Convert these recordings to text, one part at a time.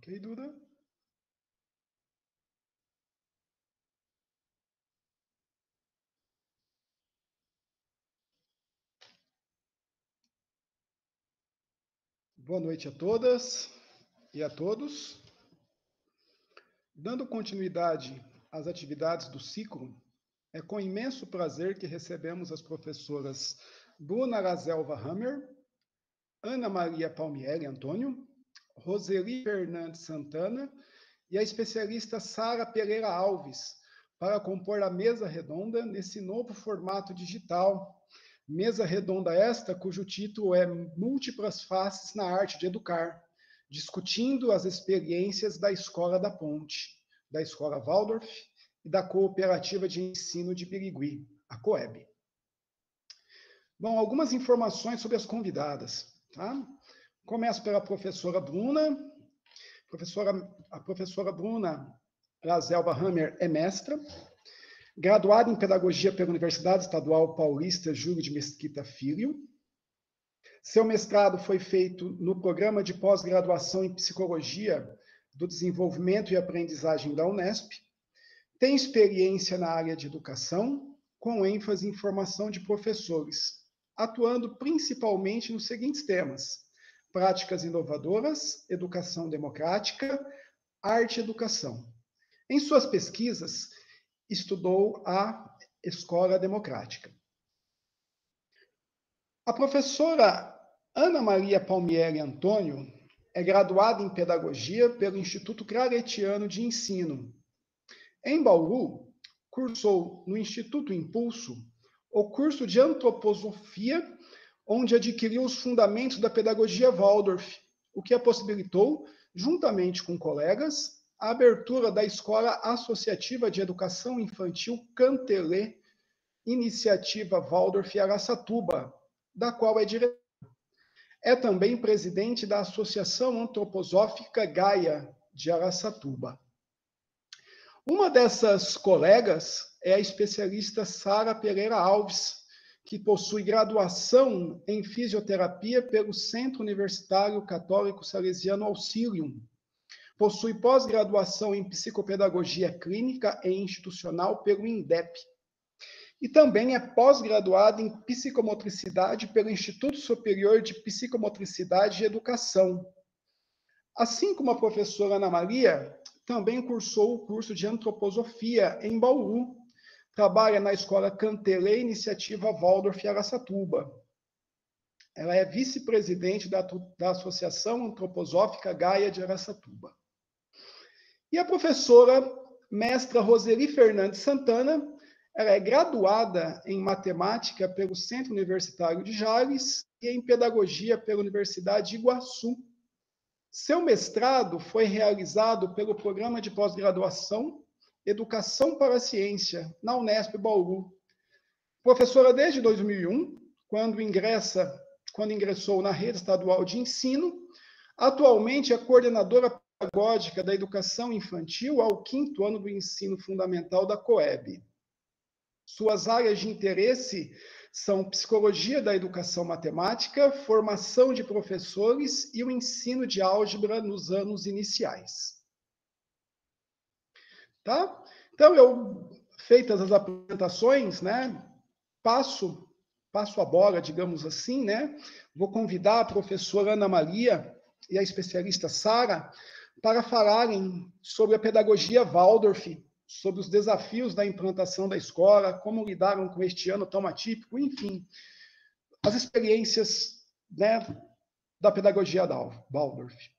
Ok, Duda? Boa noite a todas e a todos. Dando continuidade às atividades do ciclo, é com imenso prazer que recebemos as professoras Bruna Arazelva Hammer, Ana Maria Palmieri Antônio, Roseli Fernandes Santana e a especialista Sara Pereira Alves, para compor a mesa redonda nesse novo formato digital. Mesa redonda esta, cujo título é Múltiplas Faces na Arte de Educar, discutindo as experiências da Escola da Ponte, da Escola Waldorf e da Cooperativa de Ensino de Birigui, a COEB. Bom, algumas informações sobre as convidadas. Tá? Começo pela professora Bruna. A professora Bruna Arazelva Hammer é mestra, graduada em Pedagogia pela Universidade Estadual Paulista Júlio de Mesquita Filho. Seu mestrado foi feito no Programa de Pós-Graduação em Psicologia do Desenvolvimento e Aprendizagem da Unesp. Tem experiência na área de educação, com ênfase em formação de professores, atuando principalmente nos seguintes temas: práticas inovadoras, educação democrática, arte e educação. Em suas pesquisas, estudou a Escola Democrática. A professora Ana Maria Palmieri Antônio é graduada em Pedagogia pelo Instituto Claretiano de Ensino. Em Bauru, cursou no Instituto Impulso o curso de Antroposofia, onde adquiriu os fundamentos da pedagogia Waldorf, o que a possibilitou, juntamente com colegas, a abertura da Escola Associativa de Educação Infantil Cantelê, Iniciativa Waldorf Araçatuba, da qual é diretora. É também presidente da Associação Antroposófica Gaia de Araçatuba. Uma dessas colegas é a especialista Sara Pereira Alves, que possui graduação em fisioterapia pelo Centro Universitário Católico Salesiano Auxilium. Possui pós-graduação em psicopedagogia clínica e institucional pelo INDEP. E também é pós-graduada em psicomotricidade pelo Instituto Superior de Psicomotricidade e Educação. Assim como a professora Ana Maria, também cursou o curso de Antroposofia em Bauru. Trabalha na Escola Cantelê Iniciativa Waldorf Araçatuba. Ela é vice-presidente da Associação Antroposófica Gaia de Araçatuba. E a professora mestra Roseli Fernandes Santana, ela é graduada em Matemática pelo Centro Universitário de Jales e em Pedagogia pela Universidade de Iguaçu. Seu mestrado foi realizado pelo Programa de Pós-Graduação Educação para a Ciência, na Unesp Bauru. Professora desde 2001, quando ingressou na Rede Estadual de Ensino, atualmente é coordenadora pedagógica da Educação Infantil ao 5º ano do Ensino Fundamental da COEB. Suas áreas de interesse são psicologia da educação matemática, formação de professores e o ensino de álgebra nos anos iniciais. Tá? Então, feitas as apresentações, né, passo a bola, digamos assim, né, vou convidar a professora Ana Maria e a especialista Sara para falarem sobre a pedagogia Waldorf, sobre os desafios da implantação da escola, como lidaram com este ano tão atípico, enfim, as experiências, né, da pedagogia da Waldorf.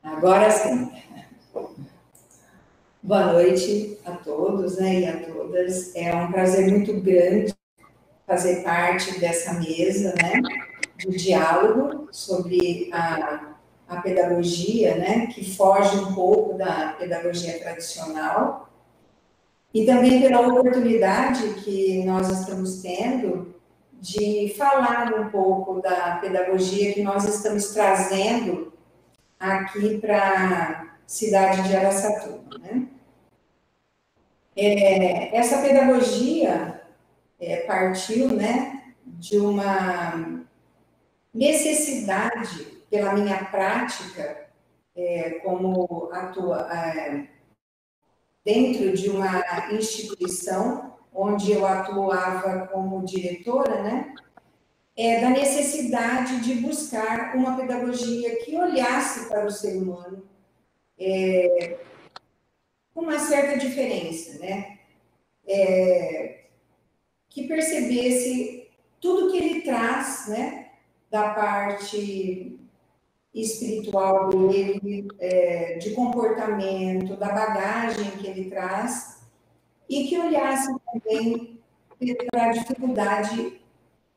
Agora sim. Boa noite a todos, né, e a todas. É um prazer muito grande fazer parte dessa mesa, né, do diálogo sobre a pedagogia, né, que foge um pouco da pedagogia tradicional, e também pela oportunidade que nós estamos tendo de falar um pouco da pedagogia que nós estamos trazendo aqui para a cidade de Araçatuba, né? Essa pedagogia, partiu, né, de uma necessidade, pela minha prática, como dentro de uma instituição onde eu atuava como diretora, né, da necessidade de buscar uma pedagogia que olhasse para o ser humano com uma certa diferença, né, que percebesse tudo que ele traz, né, da parte espiritual dele, de comportamento, da bagagem que ele traz, e que olhasse também para a dificuldade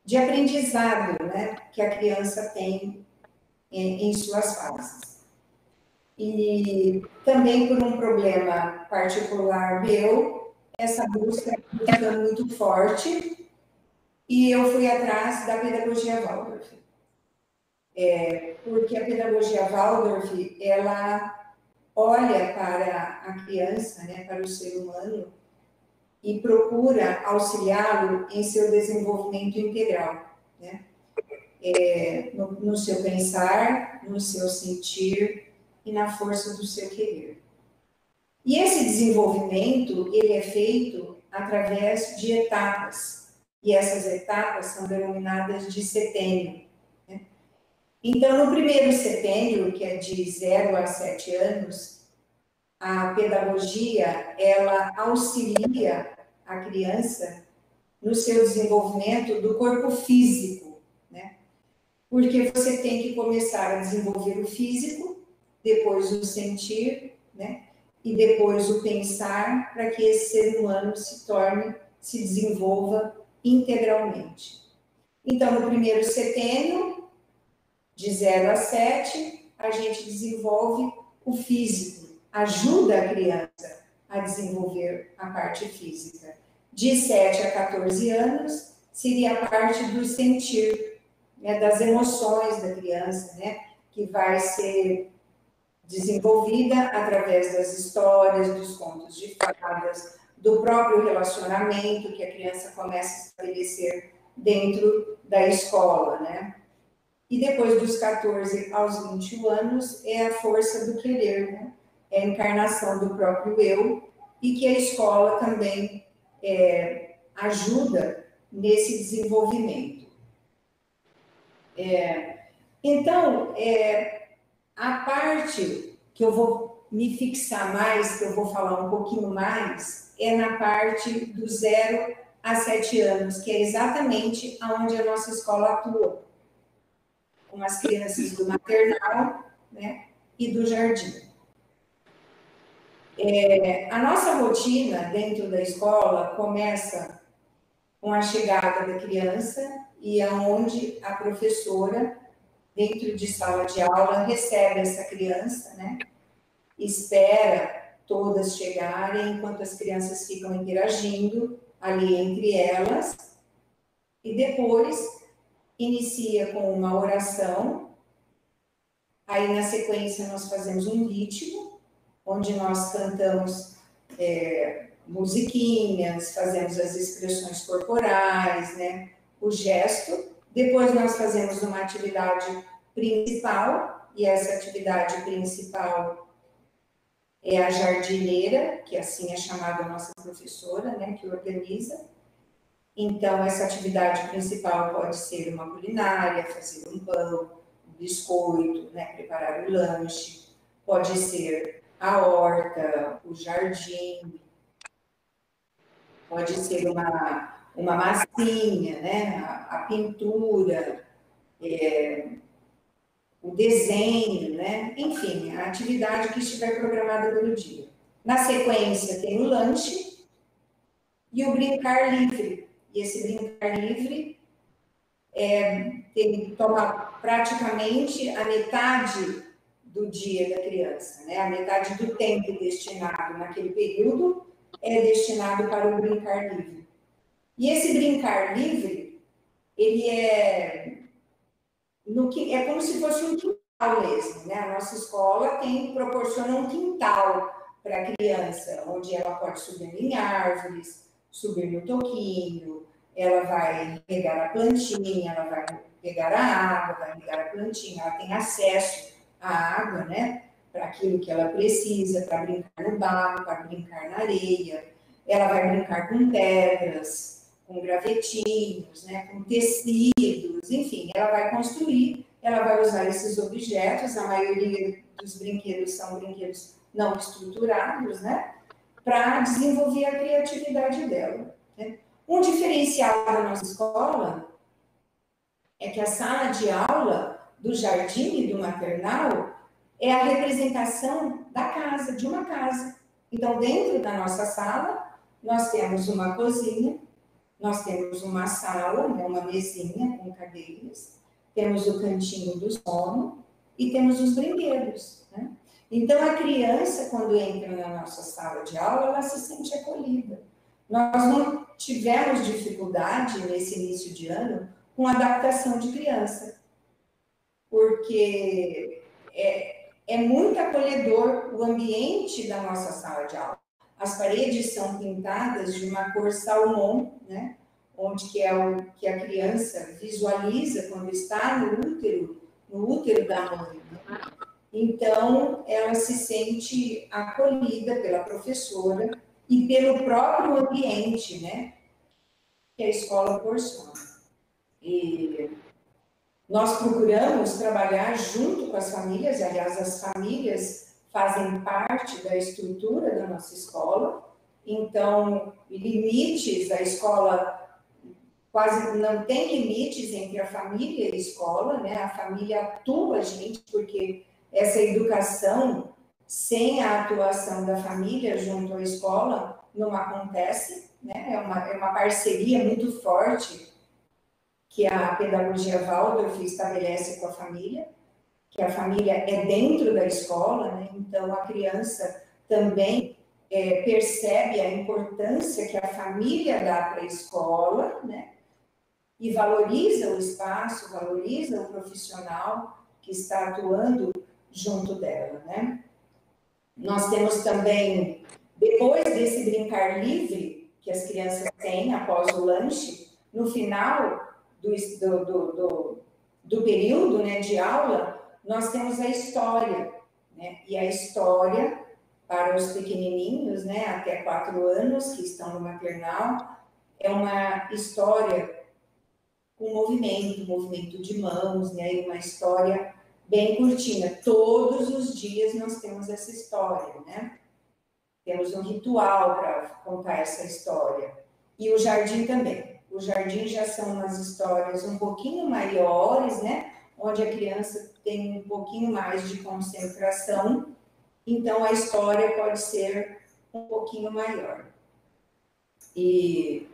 de aprendizado, né, que a criança tem em suas fases. E também por um problema particular meu, essa busca fica muito forte, e eu fui atrás da pedagogia Waldorf. Porque a pedagogia Waldorf, ela olha para a criança, né, para o ser humano, e procura auxiliá-lo em seu desenvolvimento integral, né? No seu pensar, no seu sentir e na força do seu querer. E esse desenvolvimento, ele é feito através de etapas, e essas etapas são denominadas de setênio, né? Então, no primeiro setênio, que é de 0 a 7 anos, a pedagogia, ela auxilia a criança no seu desenvolvimento do corpo físico, né? Porque você tem que começar a desenvolver o físico, depois o sentir, né? E depois o pensar, para que esse ser humano se desenvolva integralmente. Então, no primeiro setênio, de 0 a 7, a gente desenvolve o físico, ajuda a criança a desenvolver a parte física. De 7 a 14 anos, seria a parte do sentir, né, das emoções da criança, né, que vai ser desenvolvida através das histórias, dos contos de fadas, do próprio relacionamento que a criança começa a estabelecer dentro da escola, né? E depois dos 14 aos 21 anos é a força do querer, né? É a encarnação do próprio eu, e que a escola também ajuda nesse desenvolvimento. Então, a parte que eu vou me fixar mais, que eu vou falar um pouquinho mais, é na parte do 0 a 7 anos, que é exatamente onde a nossa escola atua, com as crianças do maternal, né, e do jardim. A nossa rotina dentro da escola começa com a chegada da criança e aonde a professora, dentro de sala de aula, recebe essa criança, né? Espera todas chegarem, enquanto as crianças ficam interagindo ali entre elas, e depois inicia com uma oração. Aí, na sequência, nós fazemos um ritmo, onde nós cantamos musiquinhas, fazemos as expressões corporais, né? O gesto. Depois nós fazemos uma atividade principal, e essa atividade principal é a jardineira, que assim é chamada a nossa professora, né, que organiza. Então, essa atividade principal pode ser uma culinária, fazer um pão, um biscoito, né, preparar o lanche, pode ser a horta, o jardim, pode ser uma massinha, né, a pintura, o desenho, né, enfim, a atividade que estiver programada pelo dia. Na sequência, tem o lanche e o brincar livre. E esse brincar livre toma praticamente a metade do dia da criança, né? A metade do tempo destinado naquele período é destinado para o brincar livre. E esse brincar livre, ele é como se fosse um quintal mesmo, né? A nossa escola proporciona um quintal para a criança, onde ela pode subir em árvores, subir no toquinho, ela vai regar a plantinha, ela vai pegar a água, vai regar a plantinha, ela tem acesso à água, né? Para aquilo que ela precisa, para brincar no barro, para brincar na areia. Ela vai brincar com pedras, com gravetinhos, né? Com tecidos, enfim, ela vai construir, ela vai usar esses objetos, a maioria dos brinquedos são brinquedos não estruturados, né? Para desenvolver a criatividade dela, né? Um diferencial da nossa escola é que a sala de aula do jardim e do maternal é a representação da casa, de uma casa. Então, dentro da nossa sala, nós temos uma cozinha, nós temos uma sala, né, uma mesinha com cadeiras, temos o cantinho do sono e temos os brinquedos, né? Então, a criança, quando entra na nossa sala de aula, ela se sente acolhida. Nós não tivemos dificuldade nesse início de ano com adaptação de criança, porque é muito acolhedor o ambiente da nossa sala de aula. As paredes são pintadas de uma cor salmão, né? Onde que é o que a criança visualiza quando está no útero da mãe. Né? Então, ela se sente acolhida pela professora e pelo próprio ambiente, né? Que a escola proporciona. E nós procuramos trabalhar junto com as famílias, aliás, as famílias fazem parte da estrutura da nossa escola, então, limites, a escola quase não tem limites entre a família e a escola, né? A família atua, gente, porque essa educação, sem a atuação da família junto à escola, não acontece, né? É uma parceria muito forte que a pedagogia Waldorf estabelece com a família, que a família é dentro da escola, né? Então a criança também percebe a importância que a família dá para a escola, né? E valoriza o espaço, valoriza o profissional que está atuando junto dela, né? Nós temos também, depois desse brincar livre que as crianças têm após o lanche, no final do período, né, de aula, nós temos a história, né? E a história para os pequenininhos, né, até 4 anos, que estão no maternal, é uma história com movimento de mãos, né, e uma história bem curtinha. Todos os dias nós temos essa história, né? Temos um ritual para contar essa história. E o jardim também. O jardim já são umas histórias um pouquinho maiores, né? Onde a criança tem um pouquinho mais de concentração, então a história pode ser um pouquinho maior. E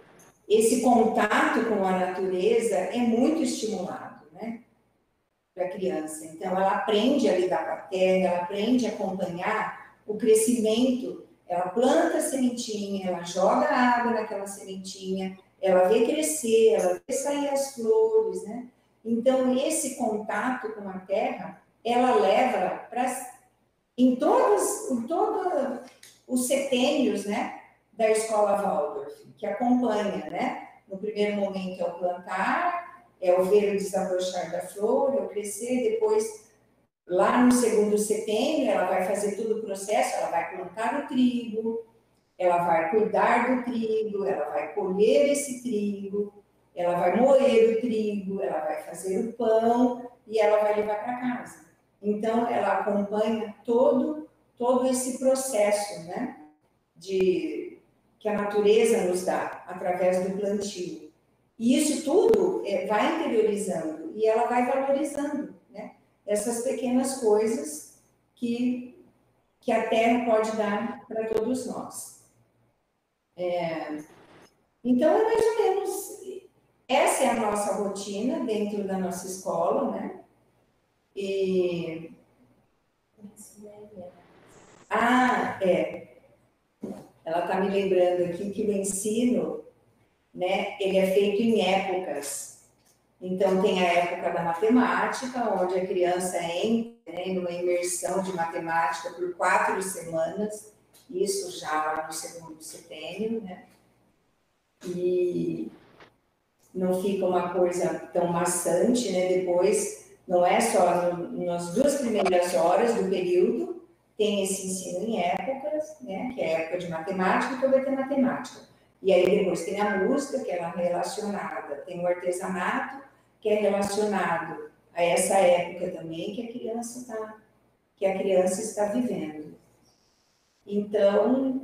esse contato com a natureza é muito estimulado, né? Para a criança. Então, ela aprende a lidar com a terra, ela aprende a acompanhar o crescimento. Ela planta a sementinha, ela joga água naquela sementinha, ela vê crescer, ela vê sair as flores, né? Então, esse contato com a terra, ela leva para em todos os setênios, né, da escola Waldorf, que acompanha, né? No primeiro momento é o plantar, é o ver o desabrochar da flor, é o crescer, depois, lá no segundo setênio, ela vai fazer todo o processo, ela vai plantar o trigo, ela vai cuidar do trigo, ela vai colher esse trigo, ela vai moer o trigo, ela vai fazer o pão e ela vai levar para casa. Então, ela acompanha todo esse processo, né, que a natureza nos dá através do plantio. E isso tudo vai interiorizando e ela vai valorizando, né, essas pequenas coisas que a terra pode dar para todos nós. Então, é mais ou menos, essa é a nossa rotina dentro da nossa escola, né? E... Ela está me lembrando aqui que o ensino, né, ele é feito em épocas. Então, tem a época da matemática, onde a criança entra, né, numa imersão de matemática por 4 semanas, isso já no segundo setênio, né? E não fica uma coisa tão maçante, né? Depois, não é só nas 2 primeiras horas do período, tem esse ensino em épocas, né? Que é a época de matemática, então vai ter matemática. E aí depois tem a música, que é relacionada, tem o artesanato, que é relacionado a essa época também que a criança está vivendo. Então,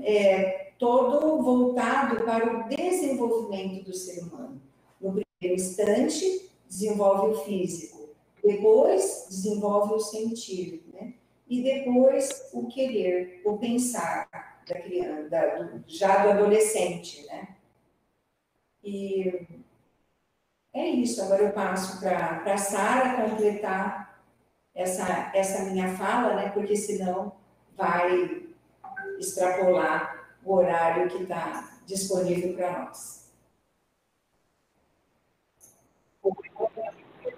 todo voltado para o desenvolvimento do ser humano. No primeiro instante, desenvolve o físico, depois desenvolve o sentir, né? E depois o querer, o pensar da criança, já do adolescente, né? E é isso. Agora eu passo para a Sara completar essa minha fala, né? Porque senão vai extrapolar o horário que está disponível para nós.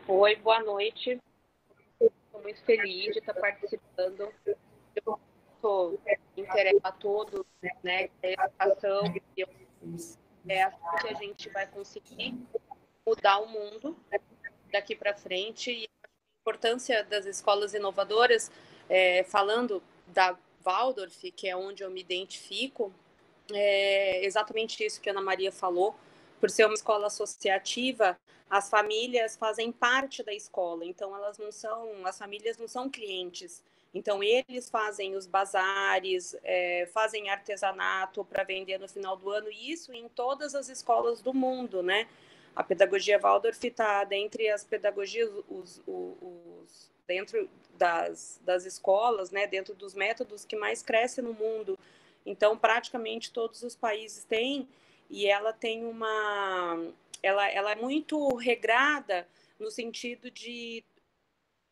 Oi, boa noite. Estou muito feliz de estar participando. Eu estou interessada a todos, né? A educação é assim que a gente vai conseguir mudar o mundo daqui para frente. E a importância das escolas inovadoras, falando da Waldorf, que é onde eu me identifico, é exatamente isso que a Ana Maria falou. Por ser uma escola associativa, as famílias fazem parte da escola, então as famílias não são clientes. Então eles fazem os bazares, fazem artesanato para vender no final do ano, e isso em todas as escolas do mundo, né? A pedagogia Waldorf está dentre as pedagogias, dentro das escolas, né? Dentro dos métodos que mais crescem no mundo. Então, praticamente todos os países têm, e ela tem ela é muito regrada no sentido de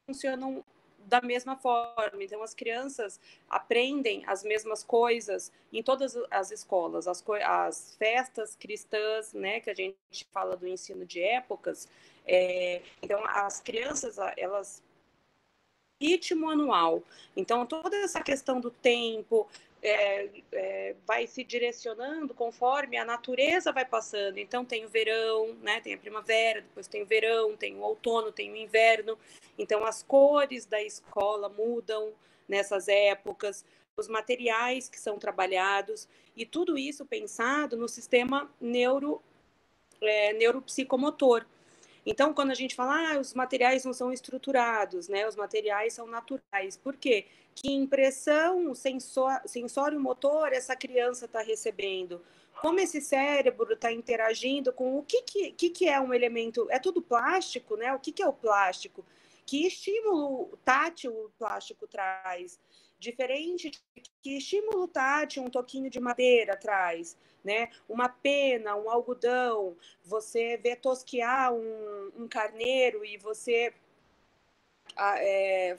funcionam da mesma forma. Então, as crianças aprendem as mesmas coisas em todas as escolas. As festas cristãs, né, que a gente fala do ensino de épocas. Então, as crianças, elas ritmo anual. Então, toda essa questão do tempo vai se direcionando conforme a natureza vai passando. Então, tem o verão, né? Tem a primavera, depois tem o verão, tem o outono, tem o inverno. Então, as cores da escola mudam nessas épocas, os materiais que são trabalhados, e tudo isso pensado no sistema neuropsicomotor. Então, quando a gente fala, os materiais não são estruturados, né? Os materiais são naturais. Por quê? Que impressão sensório-motor essa criança está recebendo? Como esse cérebro está interagindo com o que é um elemento? É tudo plástico, né? O que é o plástico? Que estímulo tátil o plástico traz? Diferente de que estímulo tátil um toquinho de madeira traz, né? Uma pena, um algodão, você vê tosquiar um carneiro e você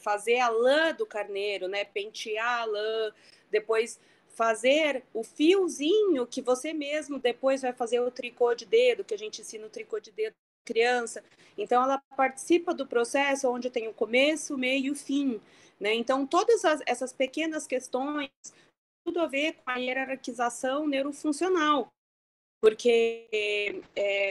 fazer a lã do carneiro, né? Pentear a lã, depois fazer o fiozinho que você mesmo depois vai fazer o tricô de dedo, que a gente ensina o tricô de dedo criança. Então ela participa do processo onde tem o começo, o meio e o fim, né? Então todas essas pequenas questões tudo a ver com a hierarquização neurofuncional, porque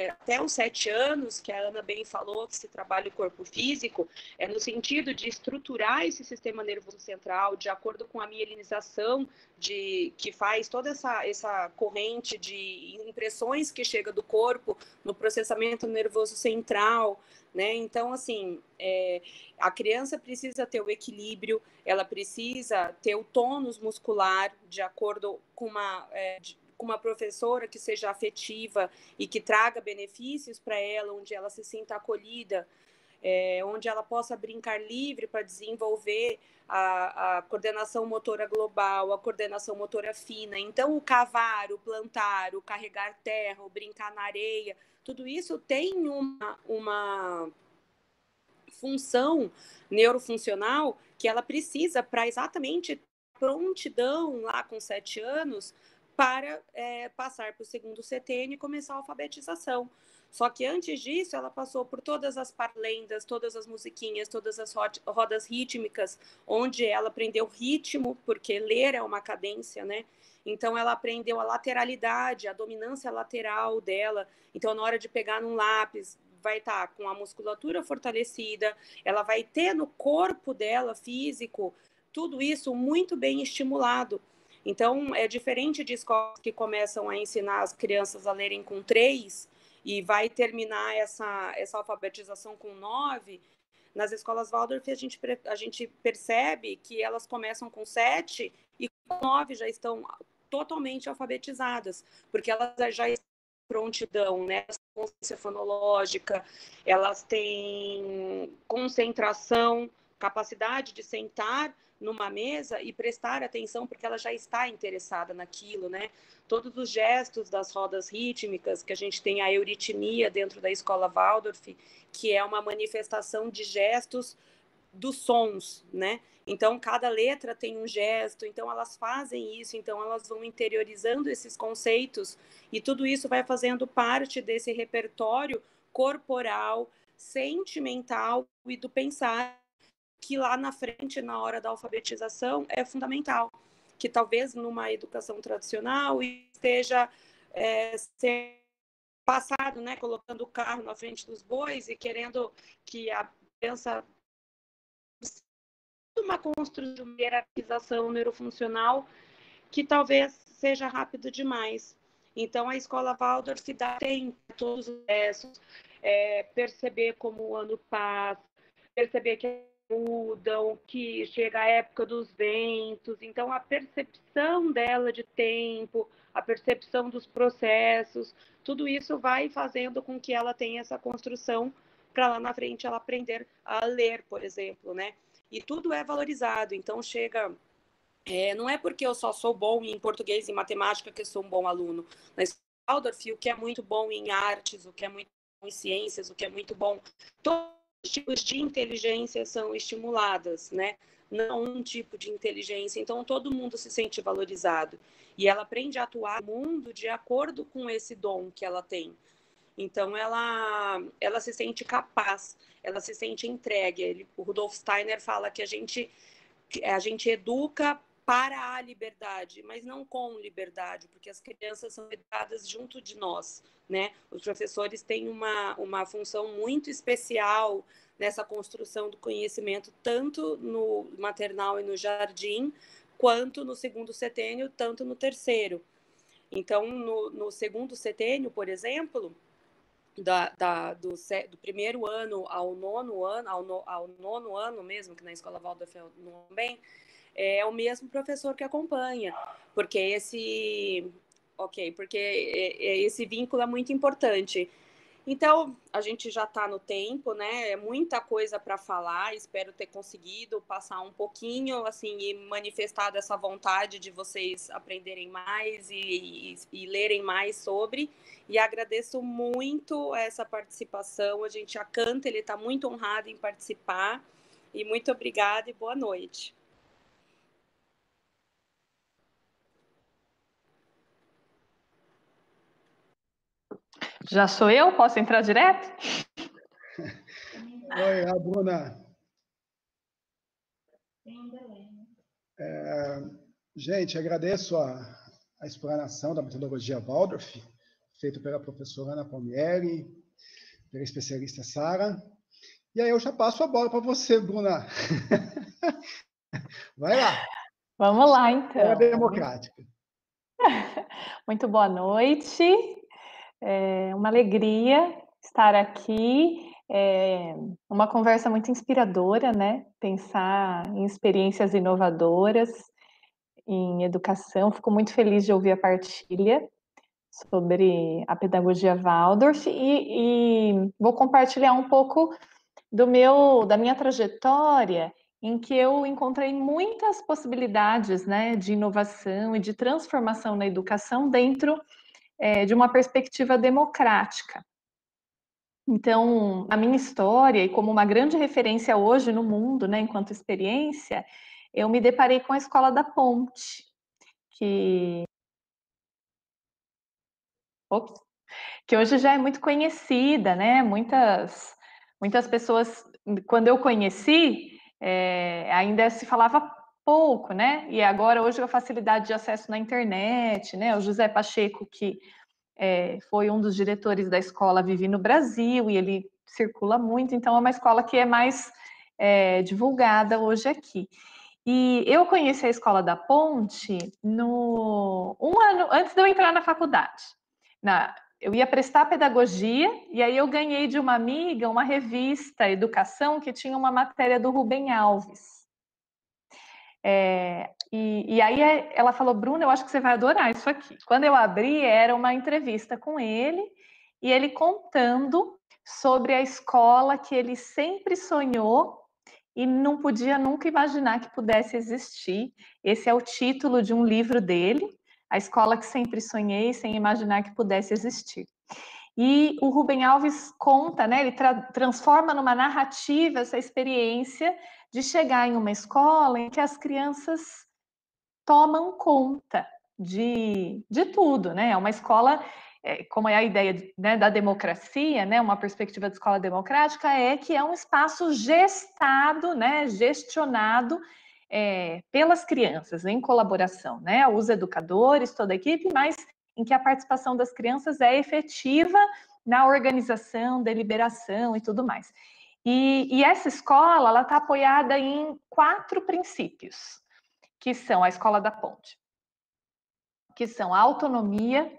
até os 7 anos, que a Ana bem falou, que se trabalha o corpo físico, é no sentido de estruturar esse sistema nervoso central, de acordo com a mielinização que faz toda essa corrente de impressões que chega do corpo no processamento nervoso central, né? Então, assim, a criança precisa ter o equilíbrio, ela precisa ter o tônus muscular de acordo com uma professora que seja afetiva e que traga benefícios para ela, onde ela se sinta acolhida, onde ela possa brincar livre para desenvolver a coordenação motora global, a coordenação motora fina. Então, o cavar, o plantar, o carregar terra, o brincar na areia, tudo isso tem uma função neurofuncional que ela precisa para exatamente prontidão lá com 7 anos para passar para o segundo setênio e começar a alfabetização. Só que antes disso, ela passou por todas as parlendas, todas as musiquinhas, todas as rodas rítmicas, onde ela aprendeu ritmo, porque ler é uma cadência, né? Então, ela aprendeu a lateralidade, a dominância lateral dela. Então, na hora de pegar num lápis, vai estar com a musculatura fortalecida, ela vai ter no corpo dela, físico, tudo isso muito bem estimulado. Então, é diferente de escolas que começam a ensinar as crianças a lerem com 3 e vai terminar essa alfabetização com 9. Nas escolas Waldorf, a gente percebe que elas começam com 7 e com 9 já estão totalmente alfabetizadas, porque elas já estão em prontidão, né? Consciência fonológica, elas têm concentração, capacidade de sentar numa mesa e prestar atenção, porque ela já está interessada naquilo, né? Todos os gestos das rodas rítmicas, que a gente tem a euritmia dentro da escola Waldorf, que é uma manifestação de gestos dos sons, né? Então, cada letra tem um gesto, então elas fazem isso, então elas vão interiorizando esses conceitos e tudo isso vai fazendo parte desse repertório corporal, sentimental e do pensar, que lá na frente, na hora da alfabetização, é fundamental. Que talvez numa educação tradicional esteja sendo passado, né, colocando o carro na frente dos bois e querendo que a criança uma construção de uma hierarquização neurofuncional que talvez seja rápido demais. Então, a escola Waldorf dá tempo a todos os processos, perceber como o ano passa, perceber que mudam, que chega a época dos ventos. Então, a percepção dela de tempo, a percepção dos processos, tudo isso vai fazendo com que ela tenha essa construção para lá na frente ela aprender a ler, por exemplo, né? E tudo é valorizado. Então, chega... não é porque eu só sou bom em português e matemática que eu sou um bom aluno. Na escola Waldorf, o que é muito bom em artes, o que é muito bom em ciências, o que é muito bom... Todos os tipos de inteligência são estimuladas, né? Não um tipo de inteligência. Então, todo mundo se sente valorizado. E ela aprende a atuar no mundo de acordo com esse dom que ela tem. Então, ela se sente capaz, ela se sente entregue. O Rudolf Steiner fala que a gente educa para a liberdade, mas não com liberdade, porque as crianças são educadas junto de nós, né? Os professores têm uma função muito especial nessa construção do conhecimento, tanto no maternal e no jardim, quanto no segundo setênio, tanto no terceiro. Então, no segundo setênio, por exemplo, do primeiro ano ao nono ano, ao nono ano mesmo, que na escola Waldorf também, é o mesmo professor que acompanha, porque esse vínculo é muito importante. Então, a gente já está no tempo, né? É muita coisa para falar. Espero ter conseguido passar um pouquinho, assim, e manifestar essa vontade de vocês aprenderem mais e lerem mais sobre. E agradeço muito essa participação. A Canta, ele está muito honrado em participar. E muito obrigada e boa noite. Já sou eu? Posso entrar direto? Oi, Bruna. Gente, agradeço a explanação da metodologia Waldorf, feita pela professora Ana Palmieri, pela especialista Sara. E aí eu já passo a bola para você, Bruna. Vai lá. Vamos lá, então. É democrática. Muito boa noite. É uma alegria estar aqui. Uma conversa muito inspiradora, né? Pensar em experiências inovadoras em educação. Fico muito feliz de ouvir a partilha sobre a pedagogia Waldorf e vou compartilhar um pouco da minha trajetória, em que eu encontrei muitas possibilidades, né, de inovação e de transformação na educação dentro de uma perspectiva democrática. Então, a minha história, e como uma grande referência hoje no mundo, né, enquanto experiência, eu me deparei com a Escola da Ponte, que que hoje já é muito conhecida, né? Muitas pessoas, quando eu conheci, ainda se falava pouco, né? E agora, hoje, a facilidade de acesso na internet, né? O José Pacheco, que foi um dos diretores da escola Vivi no Brasil, e ele circula muito, então é uma escola que é mais divulgada hoje aqui. E eu conheci a Escola da Ponte um ano antes de eu entrar na faculdade. Eu ia prestar pedagogia, e aí eu ganhei de uma amiga uma revista Educação que tinha uma matéria do Rubem Alves. E aí ela falou, Bruna, eu acho que você vai adorar isso aqui. Quando eu abri, era uma entrevista com ele, e ele contando sobre a escola que ele sempre sonhou e não podia nunca imaginar que pudesse existir. Esse é o título de um livro dele, A Escola que Sempre Sonhei, sem imaginar que pudesse existir. E o Rubem Alves conta, né, ele transforma numa narrativa essa experiência de chegar em uma escola em que as crianças tomam conta de tudo, né? É uma escola, como é a ideia, né, da democracia, né, uma perspectiva de escola democrática, que é um espaço gestado, né, gestionado pelas crianças, em colaboração, né? Os educadores, toda a equipe, mas em que a participação das crianças é efetiva na organização, deliberação e tudo mais. E essa escola, ela está apoiada em 4 princípios, que são a Escola da Ponte, que são a autonomia,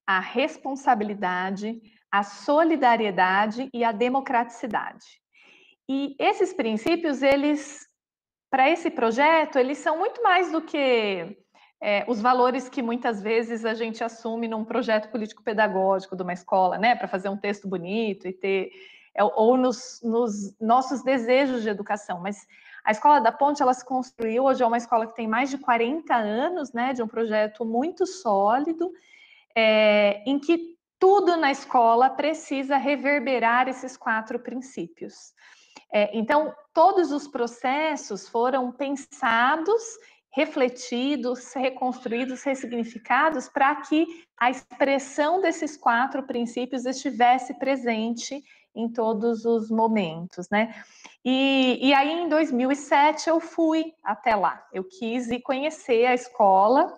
a responsabilidade, a solidariedade e a democraticidade. E esses princípios, para esse projeto, eles são muito mais do que os valores que muitas vezes a gente assume num projeto político-pedagógico de uma escola, né, para fazer um texto bonito e ter, ou nos nossos desejos de educação. Mas a Escola da Ponte, ela se construiu, hoje é uma escola que tem mais de 40 anos, né, de um projeto muito sólido, em que tudo na escola precisa reverberar esses 4 princípios. Então, todos os processos foram pensados, refletidos, reconstruídos, ressignificados, para que a expressão desses 4 princípios estivesse presente em todos os momentos, né? E aí, em 2007, eu fui até lá. Eu quis ir conhecer a escola,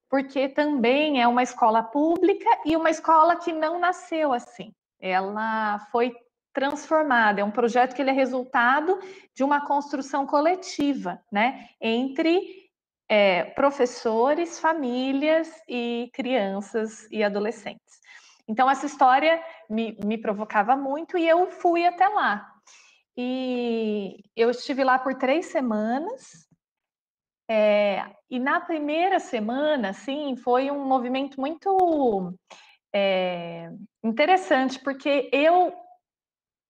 porque também é uma escola pública e uma escola que não nasceu assim. Ela foi transformada, é um projeto que ele é resultado de uma construção coletiva, né, entre professores, famílias e crianças e adolescentes. Então, essa história me provocava muito e eu fui até lá. E eu estive lá por 3 semanas, e na primeira semana, assim, foi um movimento muito interessante, porque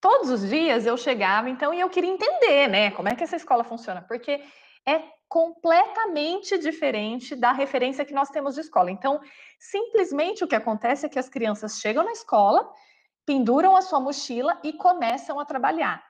todos os dias eu chegava, então, e eu queria entender, né, como é que essa escola funciona, porque é completamente diferente da referência que nós temos de escola. Então, simplesmente o que acontece é que as crianças chegam na escola, penduram a sua mochila e começam a trabalhar.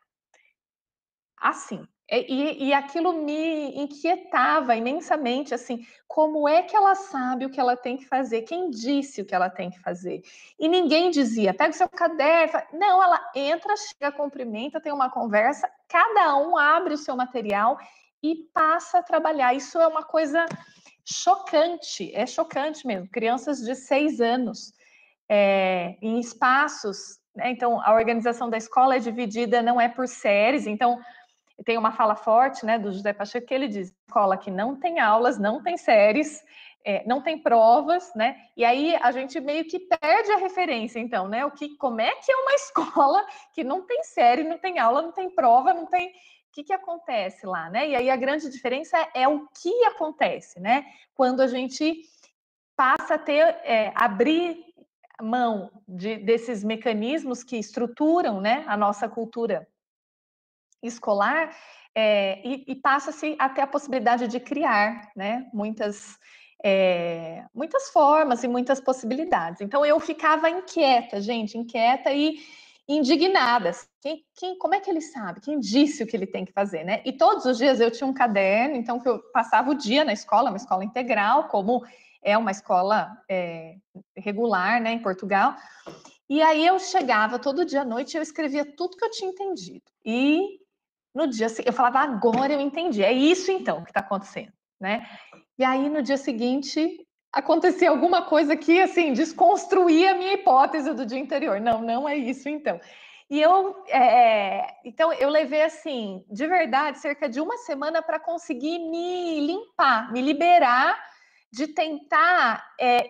Assim. E aquilo me inquietava imensamente, assim, como é que ela sabe o que ela tem que fazer? Quem disse o que ela tem que fazer? E ninguém dizia, pega o seu caderno. Não, ela entra, chega, cumprimenta, tem uma conversa, cada um abre o seu material e passa a trabalhar. Isso é uma coisa chocante, é chocante mesmo. Crianças de 6 anos, em espaços, né? Então, a organização da escola é dividida, não é por séries, então tem uma fala forte, né, do José Pacheco, que ele diz, escola que não tem aulas, não tem séries, não tem provas, né, e aí a gente meio que perde a referência, então, né, como é que é uma escola que não tem série, não tem aula, não tem prova, não tem... O que acontece lá, né? E aí a grande diferença é o que acontece, né, quando a gente passa a abrir mão desses mecanismos que estruturam, né, a nossa cultura escolar, e passa-se a ter a possibilidade de criar, né, muitas formas e muitas possibilidades. Então, eu ficava inquieta, gente, inquieta e indignada. Como é que ele sabe? Quem disse o que ele tem que fazer, né? E todos os dias eu tinha um caderno, então que eu passava o dia na escola, uma escola integral, como é uma escola regular, né, em Portugal. E aí eu chegava todo dia à noite, eu escrevia tudo que eu tinha entendido. E no dia seguinte, eu falava, agora eu entendi, é isso então que está acontecendo, né? E aí no dia seguinte acontecia alguma coisa que, assim, desconstruía a minha hipótese do dia anterior. Não, não é isso então. E então eu levei, assim, de verdade, cerca de uma semana para conseguir me limpar, me liberar de tentar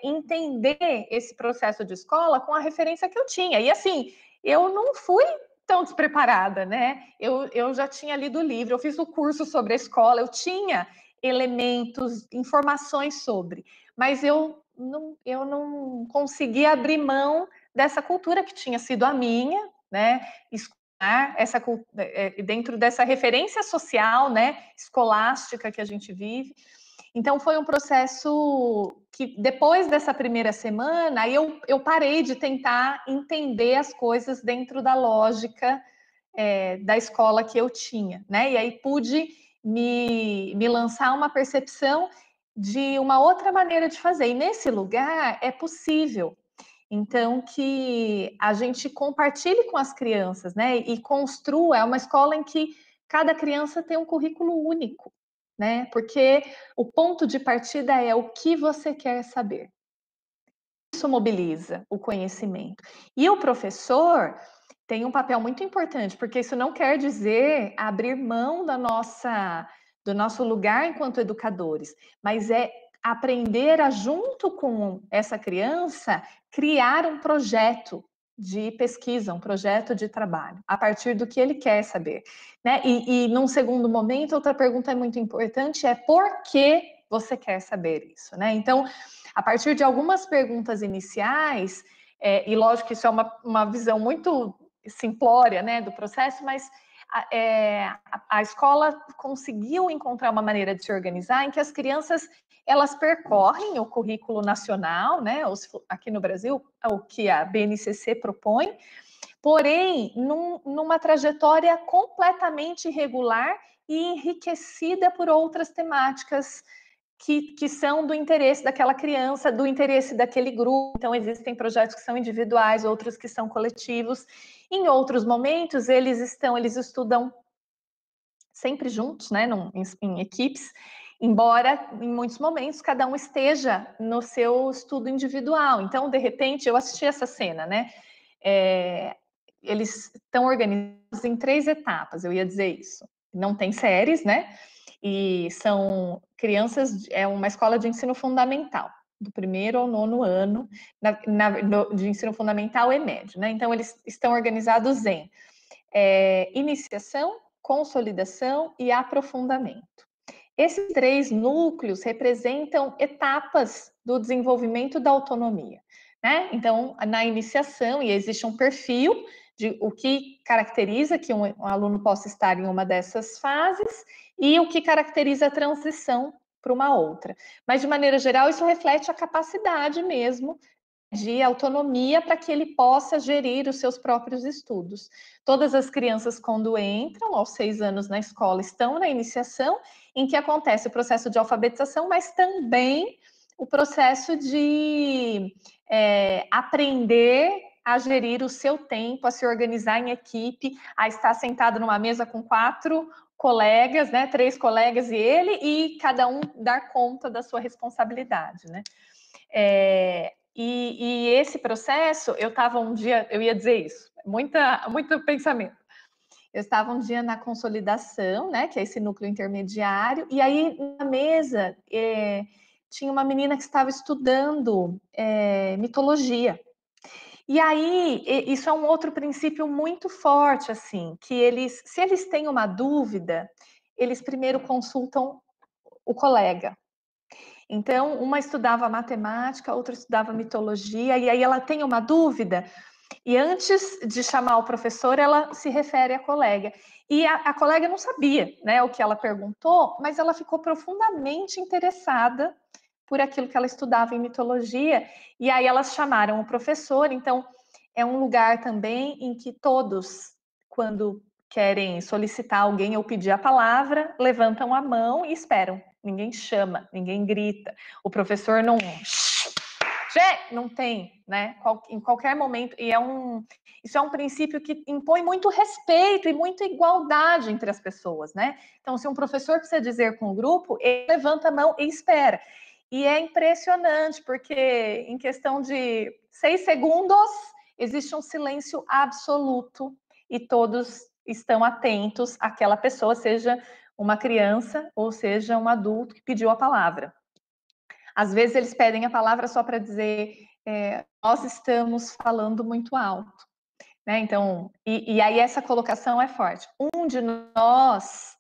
entender esse processo de escola com a referência que eu tinha. E assim, eu não fui tão despreparada, né? Eu já tinha lido o livro, eu fiz o curso sobre a escola, eu tinha elementos, informações sobre, mas eu não conseguia abrir mão dessa cultura que tinha sido a minha, né? Escolar essa dentro dessa referência social, né? Escolástica que a gente vive. Então foi um processo que depois dessa primeira semana eu parei de tentar entender as coisas dentro da lógica da escola que eu tinha, né? E aí pude me lançar uma percepção de uma outra maneira de fazer. E nesse lugar é possível, então, que a gente compartilhe com as crianças, né? E construa, é uma escola em que cada criança tem um currículo único, né? Porque o ponto de partida é o que você quer saber. Isso mobiliza o conhecimento. E o professor tem um papel muito importante, porque isso não quer dizer abrir mão do nosso lugar enquanto educadores, mas é aprender a, junto com essa criança, criar um projeto de pesquisa, um projeto de trabalho, a partir do que ele quer saber, né? E num segundo momento, outra pergunta muito importante é por que você quer saber isso, né? Então, a partir de algumas perguntas iniciais, e lógico que isso é uma visão muito simplória, né, do processo, mas a escola conseguiu encontrar uma maneira de se organizar em que as crianças elas percorrem o currículo nacional, né, aqui no Brasil, o que a BNCC propõe, porém, numa trajetória completamente irregular e enriquecida por outras temáticas que são do interesse daquela criança, do interesse daquele grupo. Então, existem projetos que são individuais, outros que são coletivos. Em outros momentos, eles estudam sempre juntos, né, em equipes, embora em muitos momentos cada um esteja no seu estudo individual. Então, de repente, eu assisti essa cena, né? Eles estão organizados em 3 etapas, eu ia dizer isso. Não tem séries, né? E são crianças, é uma escola de ensino fundamental, do 1º ao 9º ano de ensino fundamental e médio, né? Então, eles estão organizados em iniciação, consolidação e aprofundamento. Esses 3 núcleos representam etapas do desenvolvimento da autonomia, né? Então, na iniciação, e existe um perfil de o que caracteriza que um aluno possa estar em uma dessas fases e o que caracteriza a transição para uma outra. Mas, de maneira geral, isso reflete a capacidade mesmo de autonomia para que ele possa gerir os seus próprios estudos. Todas as crianças, quando entram aos 6 anos na escola, estão na iniciação, em que acontece o processo de alfabetização, mas também o processo de aprender a gerir o seu tempo, a se organizar em equipe, a estar sentado numa mesa com 4 colegas, né, 3 colegas e ele, e cada um dar conta da sua responsabilidade, né? E esse processo, eu estava um dia, eu ia dizer isso, muito pensamento. Eu estava um dia na consolidação, né, que é esse núcleo intermediário, e aí na mesa tinha uma menina que estava estudando mitologia. E aí, isso é um outro princípio muito forte, assim, que se eles têm uma dúvida, eles primeiro consultam o colega. Então, uma estudava matemática, outra estudava mitologia, e aí ela tem uma dúvida, e antes de chamar o professor, ela se refere à colega. E a colega não sabia, né, o que ela perguntou, mas ela ficou profundamente interessada por aquilo que ela estudava em mitologia, e aí elas chamaram o professor. Então, é um lugar também em que todos, quando querem solicitar alguém ou pedir a palavra, levantam a mão e esperam ninguém chama, ninguém grita, o professor não tem, né? Em qualquer momento, e isso é um princípio que impõe muito respeito e muita igualdade entre as pessoas, né? Então, se um professor precisa dizer com o grupo, ele levanta a mão e espera. E é impressionante, porque em questão de 6 segundos, existe um silêncio absoluto e todos estão atentos àquela pessoa, seja uma criança ou seja um adulto que pediu a palavra. Às vezes eles pedem a palavra só para dizer nós estamos falando muito alto, né? Então, e aí essa colocação é forte. Um de nós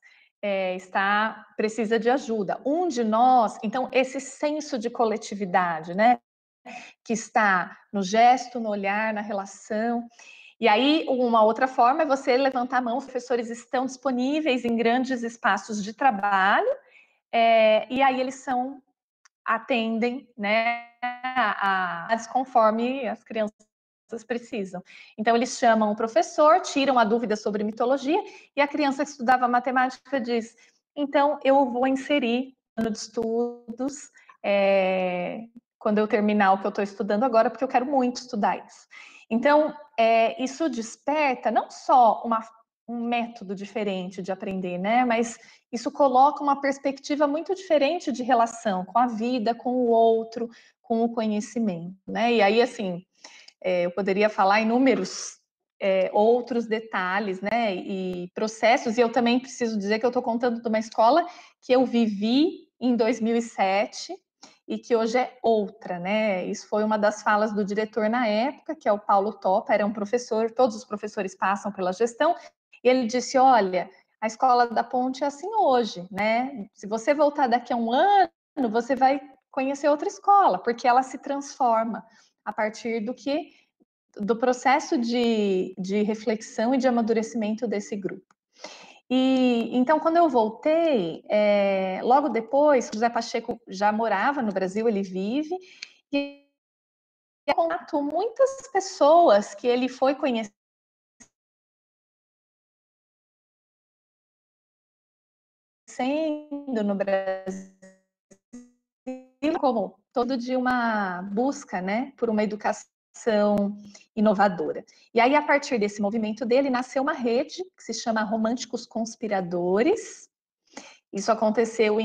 precisa de ajuda. Um de nós, então esse senso de coletividade, né? Que está no gesto, no olhar, na relação. E aí, uma outra forma é você levantar a mão, os professores estão disponíveis em grandes espaços de trabalho, e aí eles atendem, né, conforme as crianças precisam. Então, eles chamam o professor, tiram a dúvida sobre mitologia, e a criança que estudava matemática diz, então, eu vou inserir no ano de estudos, quando eu terminar o que eu estou estudando agora, porque eu quero muito estudar isso. Então, isso desperta não só um método diferente de aprender, né? Mas isso coloca uma perspectiva muito diferente de relação com a vida, com o outro, com o conhecimento, né? E aí, assim, eu poderia falar inúmeros outros detalhes, né? E processos, e eu também preciso dizer que eu estou contando de uma escola que eu vivi em 2007 e que hoje é outra, né? Isso foi uma das falas do diretor na época, que é o Paulo Topa, era um professor, todos os professores passam pela gestão, e ele disse, olha, a Escola da Ponte é assim hoje, né? Se você voltar daqui a um ano, você vai conhecer outra escola, porque ela se transforma a partir do processo de reflexão e de amadurecimento desse grupo. E então, quando eu voltei, logo depois, José Pacheco já morava no Brasil, ele vive, e contato muitas pessoas que ele foi conhecendo no Brasil, como todo de uma busca, né, por uma educação inovadora. E aí, a partir desse movimento dele, nasceu uma rede que se chama Românticos Conspiradores. Isso aconteceu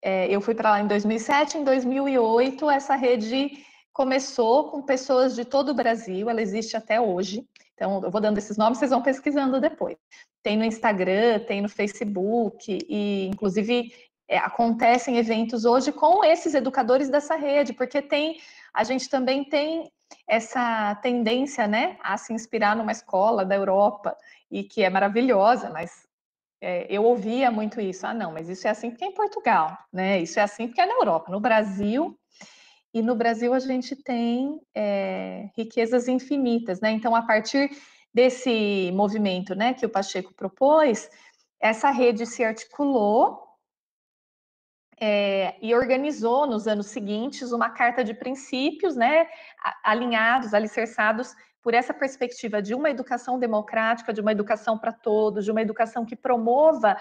eu fui para lá em 2007, em 2008 essa rede começou com pessoas de todo o Brasil, ela existe até hoje. Então, eu vou dando esses nomes, vocês vão pesquisando depois. Tem no Instagram, tem no Facebook, e inclusive acontecem eventos hoje com esses educadores dessa rede, porque a gente também tem essa tendência, né, a se inspirar numa escola da Europa, e que é maravilhosa, mas eu ouvia muito isso, não, mas isso é assim porque é em Portugal, né? Isso é assim porque é na Europa. No Brasil a gente tem riquezas infinitas, né? Então, a partir desse movimento, né, que o Pacheco propôs, essa rede se articulou e organizou nos anos seguintes uma carta de princípios, né, alinhados, alicerçados por essa perspectiva de uma educação democrática, de uma educação para todos, de uma educação que promova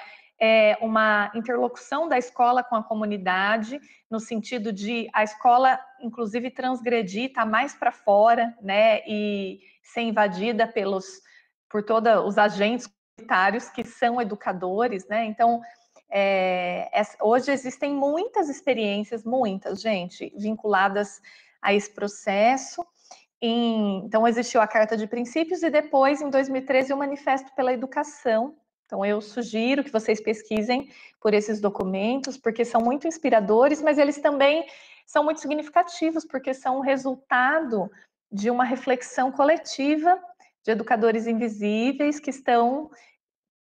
uma interlocução da escola com a comunidade, no sentido de a escola, inclusive, transgredir, estar mais para fora, né, e ser invadida por todos os agentes comunitários que são educadores, né, então hoje existem muitas experiências, muitas, gente, vinculadas a esse processo. Então, existiu a Carta de Princípios e depois, em 2013, o Manifesto pela Educação. Então, eu sugiro que vocês pesquisem por esses documentos, porque são muito inspiradores, mas eles também são muito significativos, porque são o resultado de uma reflexão coletiva de educadores invisíveis que estão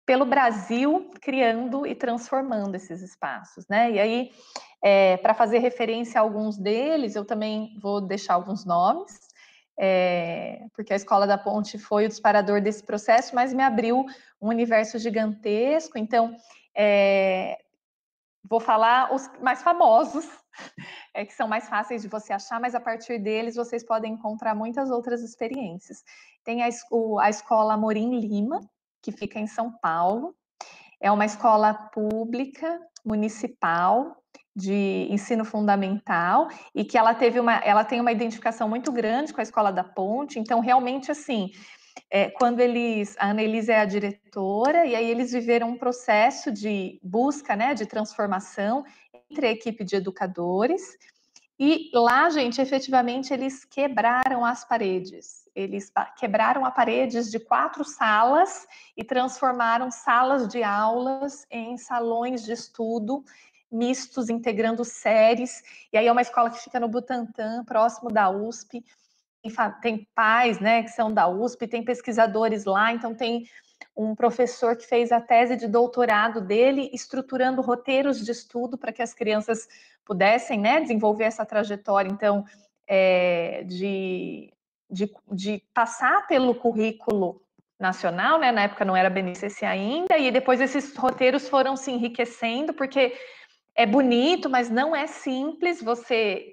pelo Brasil, criando e transformando esses espaços, né? E aí, para fazer referência a alguns deles, eu também vou deixar alguns nomes, porque a Escola da Ponte foi o disparador desse processo, mas me abriu um universo gigantesco. Então, vou falar os mais famosos, que são mais fáceis de você achar, mas a partir deles vocês podem encontrar muitas outras experiências. Tem a Escola Amorim Lima, que fica em São Paulo. É uma escola pública, municipal, de ensino fundamental, e que ela tem uma identificação muito grande com a Escola da Ponte. Então, realmente, assim, quando a Annelise é a diretora, e aí eles viveram um processo de busca, né, de transformação entre a equipe de educadores, e lá, gente, efetivamente, eles quebraram as paredes. Eles quebraram as paredes de 4 salas e transformaram salas de aulas em salões de estudo mistos, integrando séries. E aí é uma escola que fica no Butantã, próximo da USP. Tem pais, né, que são da USP, tem pesquisadores lá, então tem um professor que fez a tese de doutorado dele, estruturando roteiros de estudo para que as crianças pudessem, né, desenvolver essa trajetória, então, de passar pelo currículo nacional, né, na época não era BNCC ainda, e depois esses roteiros foram se enriquecendo, porque é bonito, mas não é simples, você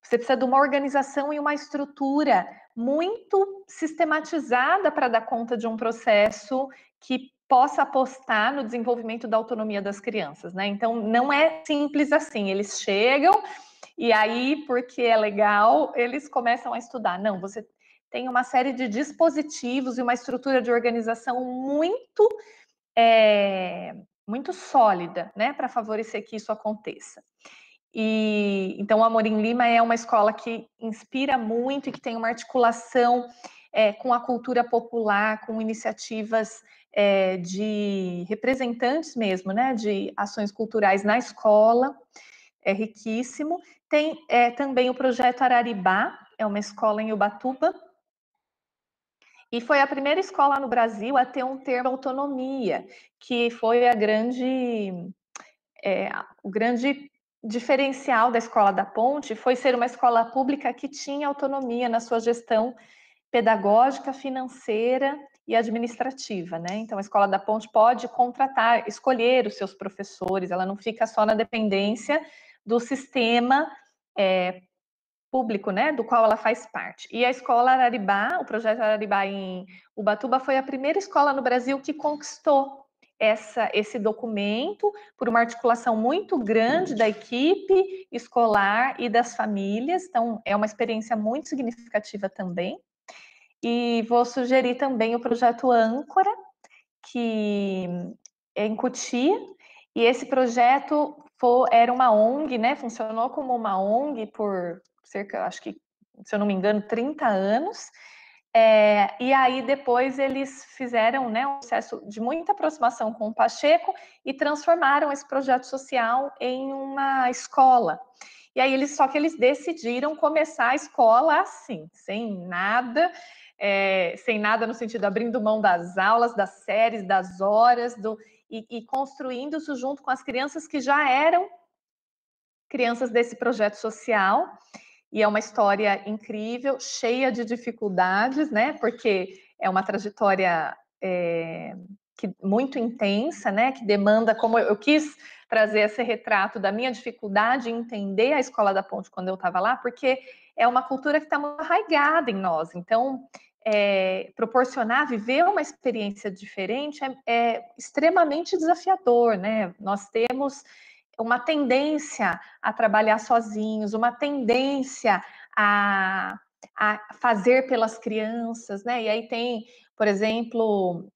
precisa de uma organização e uma estrutura muito sistematizada para dar conta de um processo que possa apostar no desenvolvimento da autonomia das crianças, né? Então, não é simples assim. Eles chegam e aí, porque é legal, eles começam a estudar. Não, você tem uma série de dispositivos e uma estrutura de organização muito sólida, né, para favorecer que isso aconteça. E então, o Amorim Lima é uma escola que inspira muito e que tem uma articulação com a cultura popular, com iniciativas de representantes mesmo, né, de ações culturais na escola, é riquíssimo. Tem também o projeto Araribá, é uma escola em Ubatuba, e foi a primeira escola no Brasil a ter um termo autonomia, que foi o grande diferencial da Escola da Ponte, foi ser uma escola pública que tinha autonomia na sua gestão pedagógica, financeira e administrativa, né? Então, a Escola da Ponte pode contratar, escolher os seus professores, ela não fica só na dependência do sistema público, né, do qual ela faz parte. E a Escola Araribá, o projeto Araribá em Ubatuba, foi a primeira escola no Brasil que conquistou esse documento por uma articulação muito grande da equipe escolar e das famílias. Então, é uma experiência muito significativa também. E vou sugerir também o projeto Âncora, que é em Cotia, e esse projeto era uma ONG, né? Funcionou como uma ONG por cerca, acho que, se eu não me engano, 30 anos. E aí depois eles fizeram, né, um processo de muita aproximação com o Pacheco e transformaram esse projeto social em uma escola. E aí só que eles decidiram começar a escola assim, sem nada no sentido abrindo mão das aulas, das séries, das horas, e construindo isso junto com as crianças que já eram crianças desse projeto social. E é uma história incrível, cheia de dificuldades, né? Porque é uma trajetória muito intensa, né? Que demanda, como eu quis trazer esse retrato da minha dificuldade em entender a Escola da Ponte quando eu estava lá, porque é uma cultura que está muito arraigada em nós. Então, proporcionar, viver uma experiência diferente é extremamente desafiador, né? Nós temos uma tendência a trabalhar sozinhos, uma tendência a fazer pelas crianças, né? E aí tem, por exemplo,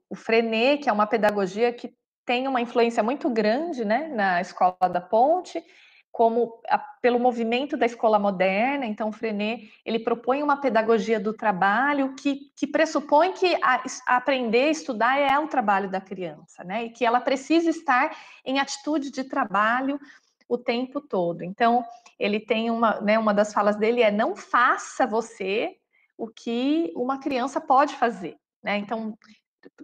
o Freinet, que é uma pedagogia que tem uma influência muito grande, né, na Escola da Ponte, pelo movimento da escola moderna. Então, o Freinet, ele propõe uma pedagogia do trabalho que pressupõe que aprender a estudar é o trabalho da criança, né? E que ela precisa estar em atitude de trabalho o tempo todo. Então, ele tem uma das falas dele não faça você o que uma criança pode fazer, né? Então,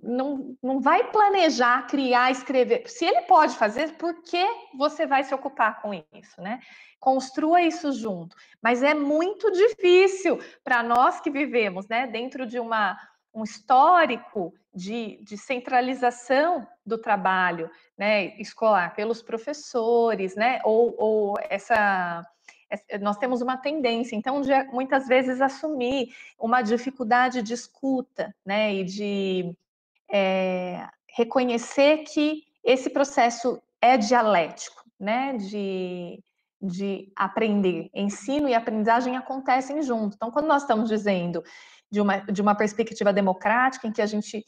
não vai planejar, criar, escrever. Se ele pode fazer, por que você vai se ocupar com isso, né? Construa isso junto. Mas é muito difícil para nós que vivemos, né, dentro de um histórico de centralização do trabalho, né, escolar pelos professores, né, nós temos uma tendência, então, de muitas vezes assumir uma dificuldade de escuta, né, e de reconhecer que esse processo é dialético, né, de aprender. Ensino e aprendizagem acontecem juntos. Então, quando nós estamos dizendo de uma perspectiva democrática, em que a gente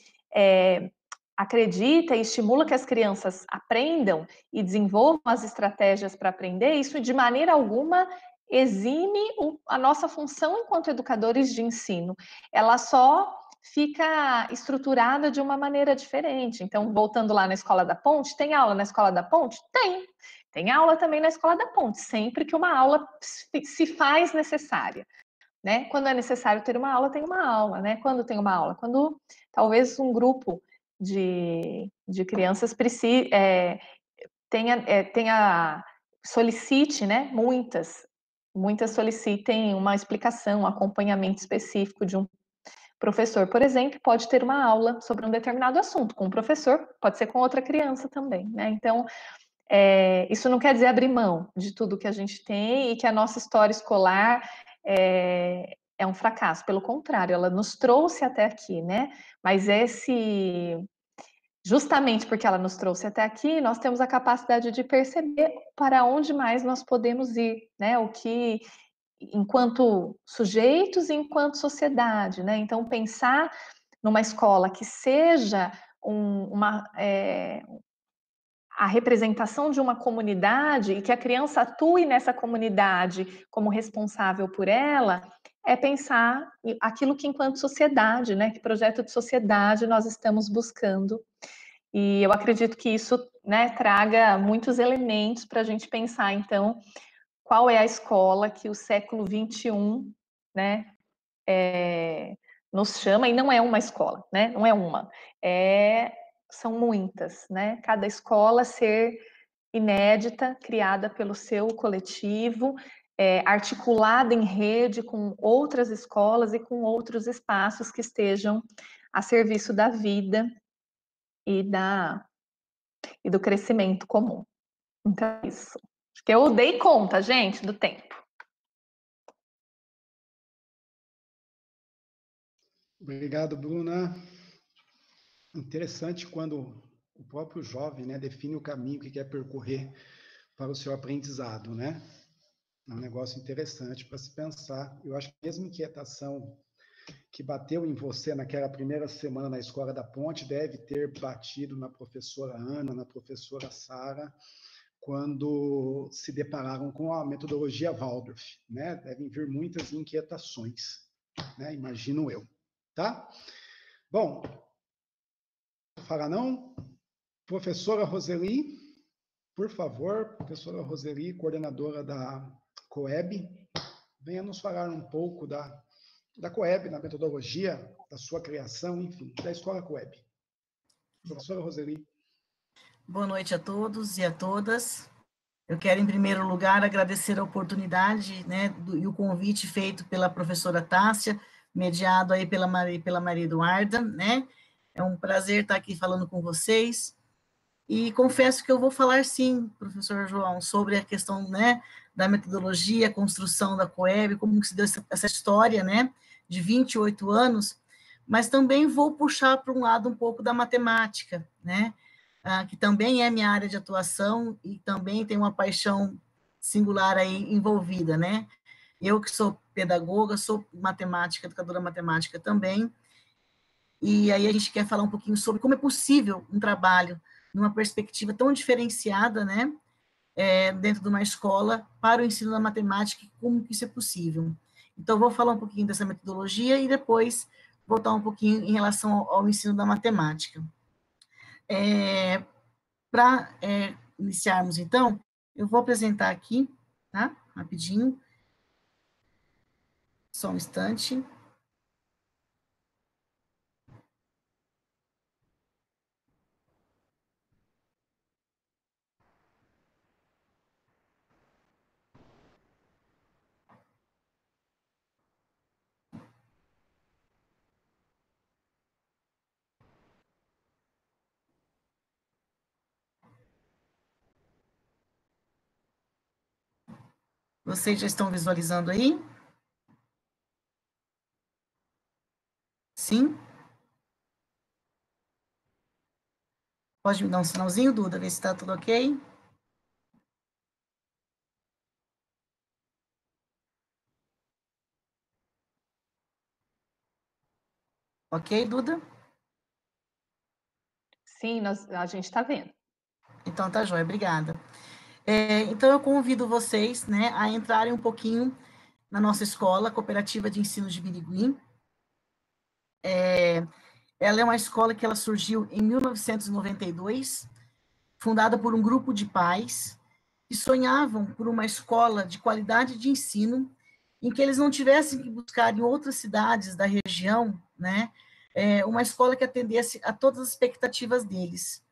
acredita e estimula que as crianças aprendam e desenvolvam as estratégias para aprender, isso de maneira alguma exime a nossa função enquanto educadores de ensino. Ela só fica estruturada de uma maneira diferente. Então, voltando lá na Escola da Ponte, tem aula na Escola da Ponte? Tem. Tem aula também na Escola da Ponte, sempre que uma aula se faz necessária. Né? Quando é necessário ter uma aula, tem uma aula. Né? Quando tem uma aula? Quando talvez um grupo de crianças solicite, né? Muitas solicitem uma explicação, um acompanhamento específico de um professor, por exemplo, pode ter uma aula sobre um determinado assunto com um professor, pode ser com outra criança também, né? Então, isso não quer dizer abrir mão de tudo que a gente tem e que a nossa história escolar é um fracasso, pelo contrário, ela nos trouxe até aqui, né? Mas justamente porque ela nos trouxe até aqui, nós temos a capacidade de perceber para onde mais nós podemos ir, né? O que, enquanto sujeitos e enquanto sociedade, né? Então, pensar numa escola que seja a representação de uma comunidade e que a criança atue nessa comunidade como responsável por ela, é pensar aquilo que, enquanto sociedade, né? Que projeto de sociedade nós estamos buscando. E eu acredito que isso, né, traga muitos elementos para a gente pensar, então, qual é a escola que o século XXI, né, nos chama, e não é uma escola, né, não é uma, são muitas, né, cada escola ser inédita, criada pelo seu coletivo, articulada em rede com outras escolas e com outros espaços que estejam a serviço da vida e do crescimento comum. Então, é isso. Acho que eu dei conta, gente, do tempo. Obrigado, Bruna. Interessante quando o próprio jovem, né, define o caminho que quer percorrer para o seu aprendizado, né? É um negócio interessante para se pensar. Eu acho que a mesma inquietação que bateu em você naquela primeira semana na Escola da Ponte deve ter batido na professora Ana, na professora Sara, quando se depararam com a metodologia Waldorf, né? Devem vir muitas inquietações, né? Imagino eu, tá? Bom, não vou falar não. Professora Roseli, por favor, professora Roseli, coordenadora da COEB, venha nos falar um pouco da COEB, da metodologia, da sua criação, enfim, da Escola COEB. Professora Roseli. Boa noite a todos e a todas. Eu quero, em primeiro lugar, agradecer a oportunidade, né, e o convite feito pela professora Tássia, mediado aí pela Maria Eduarda, né? É um prazer estar aqui falando com vocês. E confesso que eu vou falar, sim, professor João, sobre a questão, né, da metodologia, a construção da COEB, como que se deu essa história, né, de 28 anos, mas também vou puxar para um lado um pouco da matemática, né, que também é minha área de atuação e também tem uma paixão singular aí envolvida, né. Eu que sou pedagoga, sou matemática, educadora matemática também, e aí a gente quer falar um pouquinho sobre como é possível um trabalho numa perspectiva tão diferenciada, né, dentro de uma escola para o ensino da matemática, e como que isso é possível. Então, vou falar um pouquinho dessa metodologia e depois voltar um pouquinho em relação ao ensino da matemática. Para iniciarmos, então, eu vou apresentar aqui, tá, rapidinho, só um instante. Vocês já estão visualizando aí? Sim? Pode me dar um sinalzinho, Duda, ver se está tudo ok? Ok, Duda? Sim, a gente está vendo. Então, tá joia, obrigada. Então, eu convido vocês, né, a entrarem um pouquinho na nossa escola, Cooperativa de Ensino de Birigui. Ela é uma escola que ela surgiu em 1992, fundada por um grupo de pais que sonhavam por uma escola de qualidade de ensino, em que eles não tivessem que buscar em outras cidades da região, né, uma escola que atendesse a todas as expectativas deles.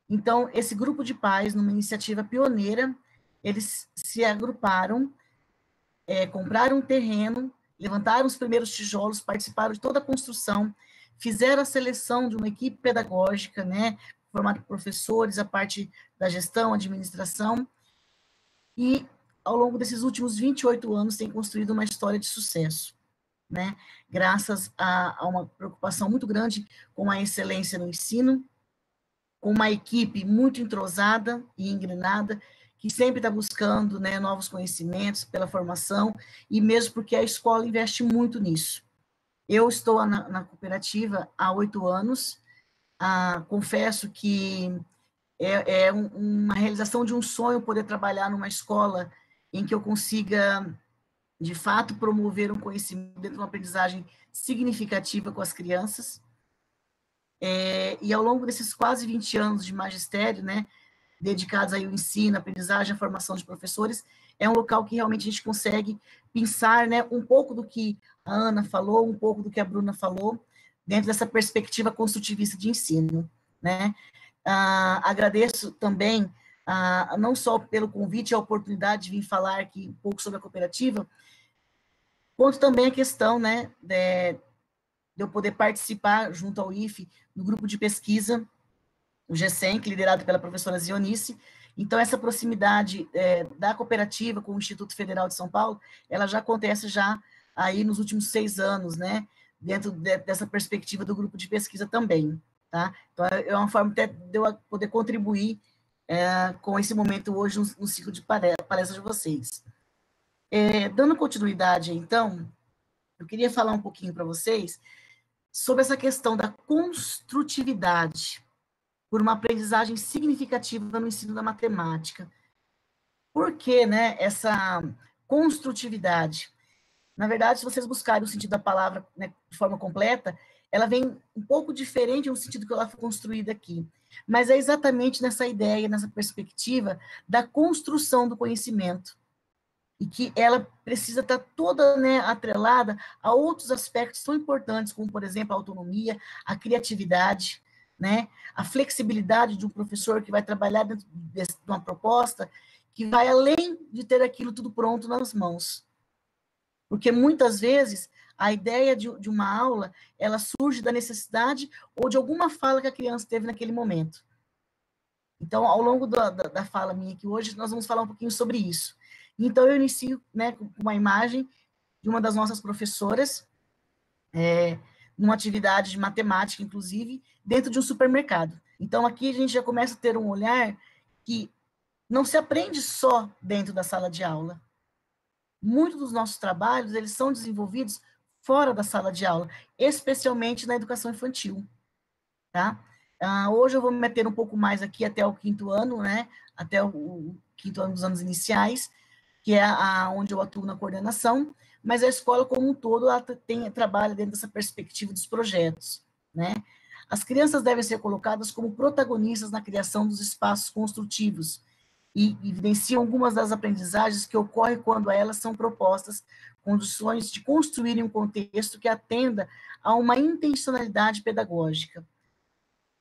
Então, esse grupo de pais, numa iniciativa pioneira, eles se agruparam, compraram um terreno, levantaram os primeiros tijolos, participaram de toda a construção, fizeram a seleção de uma equipe pedagógica, né, formada por professores, a parte da gestão, administração, e ao longo desses últimos 28 anos tem construído uma história de sucesso, né, graças a uma preocupação muito grande com a excelência no ensino, com uma equipe muito entrosada e engrenada, que sempre está buscando, né, novos conhecimentos pela formação, e mesmo porque a escola investe muito nisso. Eu estou na cooperativa há 8 anos, confesso que uma realização de um sonho poder trabalhar numa escola em que eu consiga, de fato, promover um conhecimento dentro de uma aprendizagem significativa com as crianças. E ao longo desses quase 20 anos de magistério, né, dedicados aí ao ensino, aprendizagem, à formação de professores, é um local que realmente a gente consegue pensar, né, um pouco do que a Ana falou, um pouco do que a Bruna falou, dentro dessa perspectiva construtivista de ensino, né. Agradeço também, não só pelo convite e a oportunidade de vir falar aqui um pouco sobre a cooperativa, quanto também a questão, né, de eu poder participar, junto ao IFE, do grupo de pesquisa, o GESENC, liderado pela professora Zionice. Então, essa proximidade da cooperativa com o Instituto Federal de São Paulo, ela já acontece já aí nos últimos 6 anos, né, dentro dessa perspectiva do grupo de pesquisa também, tá? Então, é uma forma até de eu poder contribuir com esse momento hoje no ciclo de palestra de vocês. Dando continuidade, então, eu queria falar um pouquinho para vocês sobre essa questão da construtividade por uma aprendizagem significativa no ensino da matemática. Por que, né, essa construtividade? Na verdade, se vocês buscarem o sentido da palavra, né, de forma completa, ela vem um pouco diferente no sentido que ela foi construída aqui. Mas é exatamente nessa ideia, nessa perspectiva da construção do conhecimento. E que ela precisa estar toda, né, atrelada a outros aspectos tão importantes, como, por exemplo, a autonomia, a criatividade, né, a flexibilidade de um professor que vai trabalhar dentro de uma proposta que vai além de ter aquilo tudo pronto nas mãos. Porque muitas vezes a ideia de uma aula, ela surge da necessidade ou de alguma fala que a criança teve naquele momento. Então, ao longo da fala minha aqui hoje, nós vamos falar um pouquinho sobre isso. Então, eu inicio, né, com uma imagem de uma das nossas professoras, numa atividade de matemática, inclusive, dentro de um supermercado. Então, aqui a gente já começa a ter um olhar que não se aprende só dentro da sala de aula. Muitos dos nossos trabalhos, eles são desenvolvidos fora da sala de aula, especialmente na educação infantil, tá? Hoje eu vou me meter um pouco mais aqui até o 5º ano, né, até o 5º ano dos anos iniciais, que é onde eu atuo na coordenação, mas a escola como um todo, ela trabalha dentro dessa perspectiva dos projetos, né. As crianças devem ser colocadas como protagonistas na criação dos espaços construtivos, e evidenciam algumas das aprendizagens que ocorrem quando a elas são propostas condições de construírem um contexto que atenda a uma intencionalidade pedagógica.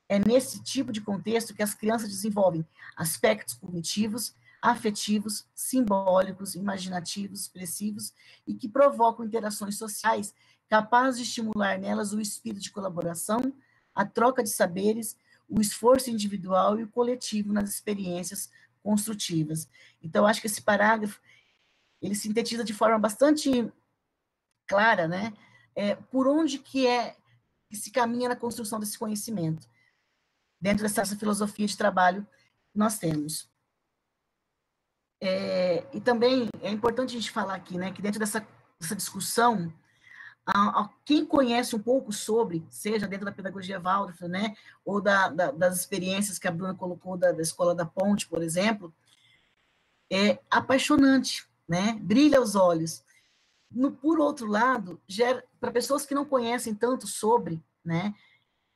É nesse tipo de contexto que as crianças desenvolvem aspectos cognitivos, afetivos, simbólicos, imaginativos, expressivos, e que provocam interações sociais capazes de estimular nelas o espírito de colaboração, a troca de saberes, o esforço individual e o coletivo nas experiências construtivas. Então, acho que esse parágrafo, ele sintetiza de forma bastante clara, né, por onde que se caminha na construção desse conhecimento. dentro dessa filosofia de trabalho que nós temos. E também é importante a gente falar aqui, né, que dentro dessa discussão, quem conhece um pouco sobre, seja dentro da pedagogia Waldorf, né, ou das experiências que a Bruna colocou da Escola da Ponte, por exemplo, é apaixonante, né, brilha aos olhos. Por outro lado, para pessoas que não conhecem tanto sobre, né,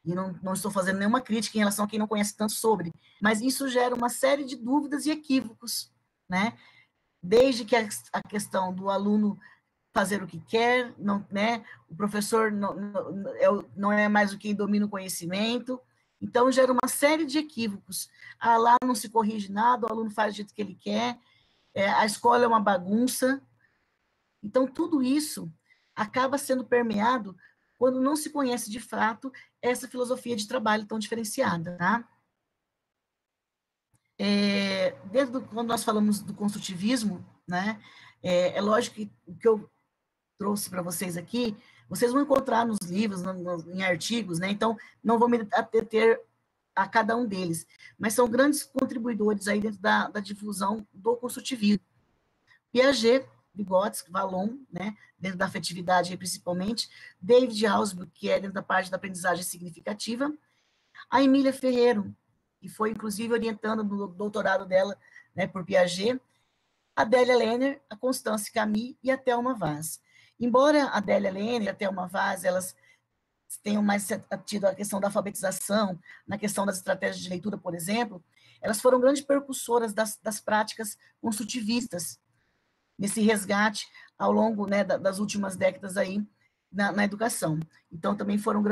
e não estou fazendo nenhuma crítica em relação a quem não conhece tanto sobre, mas isso gera uma série de dúvidas e equívocos, né, desde que a questão do aluno fazer o que quer, não, né, o professor não é mais o quem domina o conhecimento, então gera uma série de equívocos. Lá não se corrige nada, o aluno faz do jeito que ele quer, a escola é uma bagunça. Então, tudo isso acaba sendo permeado quando não se conhece de fato essa filosofia de trabalho tão diferenciada, tá? Quando nós falamos do construtivismo, né, é lógico que o que eu trouxe para vocês aqui, vocês vão encontrar nos livros, em artigos, né, então não vou me ater a cada um deles, mas são grandes contribuidores aí dentro da difusão do construtivismo. Piaget, Vygotsky, Vallon, né, dentro da afetividade principalmente, David Ausubel, que é dentro da parte da aprendizagem significativa, a Emília Ferreiro, que foi inclusive orientando no doutorado dela, né, por Piaget, a Adélia Lehner, a Constance Camus e a Thelma Vaz. Embora a Adélia Lehner e a Thelma Vaz, elas tenham mais tido a questão da alfabetização, na questão das estratégias de leitura, por exemplo, elas foram grandes percussoras das práticas construtivistas, nesse resgate ao longo, né, das últimas décadas aí na educação. Então, também foram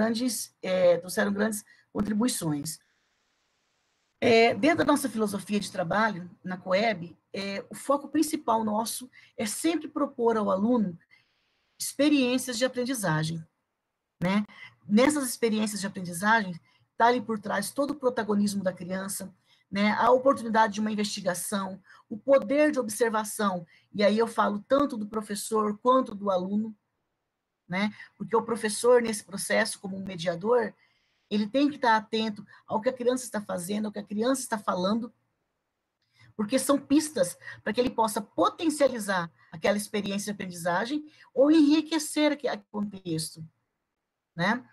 trouxeram grandes contribuições. Dentro da nossa filosofia de trabalho, na COEB, o foco principal nosso é sempre propor ao aluno experiências de aprendizagem, né? Nessas experiências de aprendizagem, está ali por trás todo o protagonismo da criança, né, a oportunidade de uma investigação, o poder de observação, e aí eu falo tanto do professor quanto do aluno, né, porque o professor, nesse processo, como um mediador, ele tem que estar atento ao que a criança está fazendo, ao que a criança está falando, porque são pistas para que ele possa potencializar aquela experiência de aprendizagem ou enriquecer aquele contexto, né?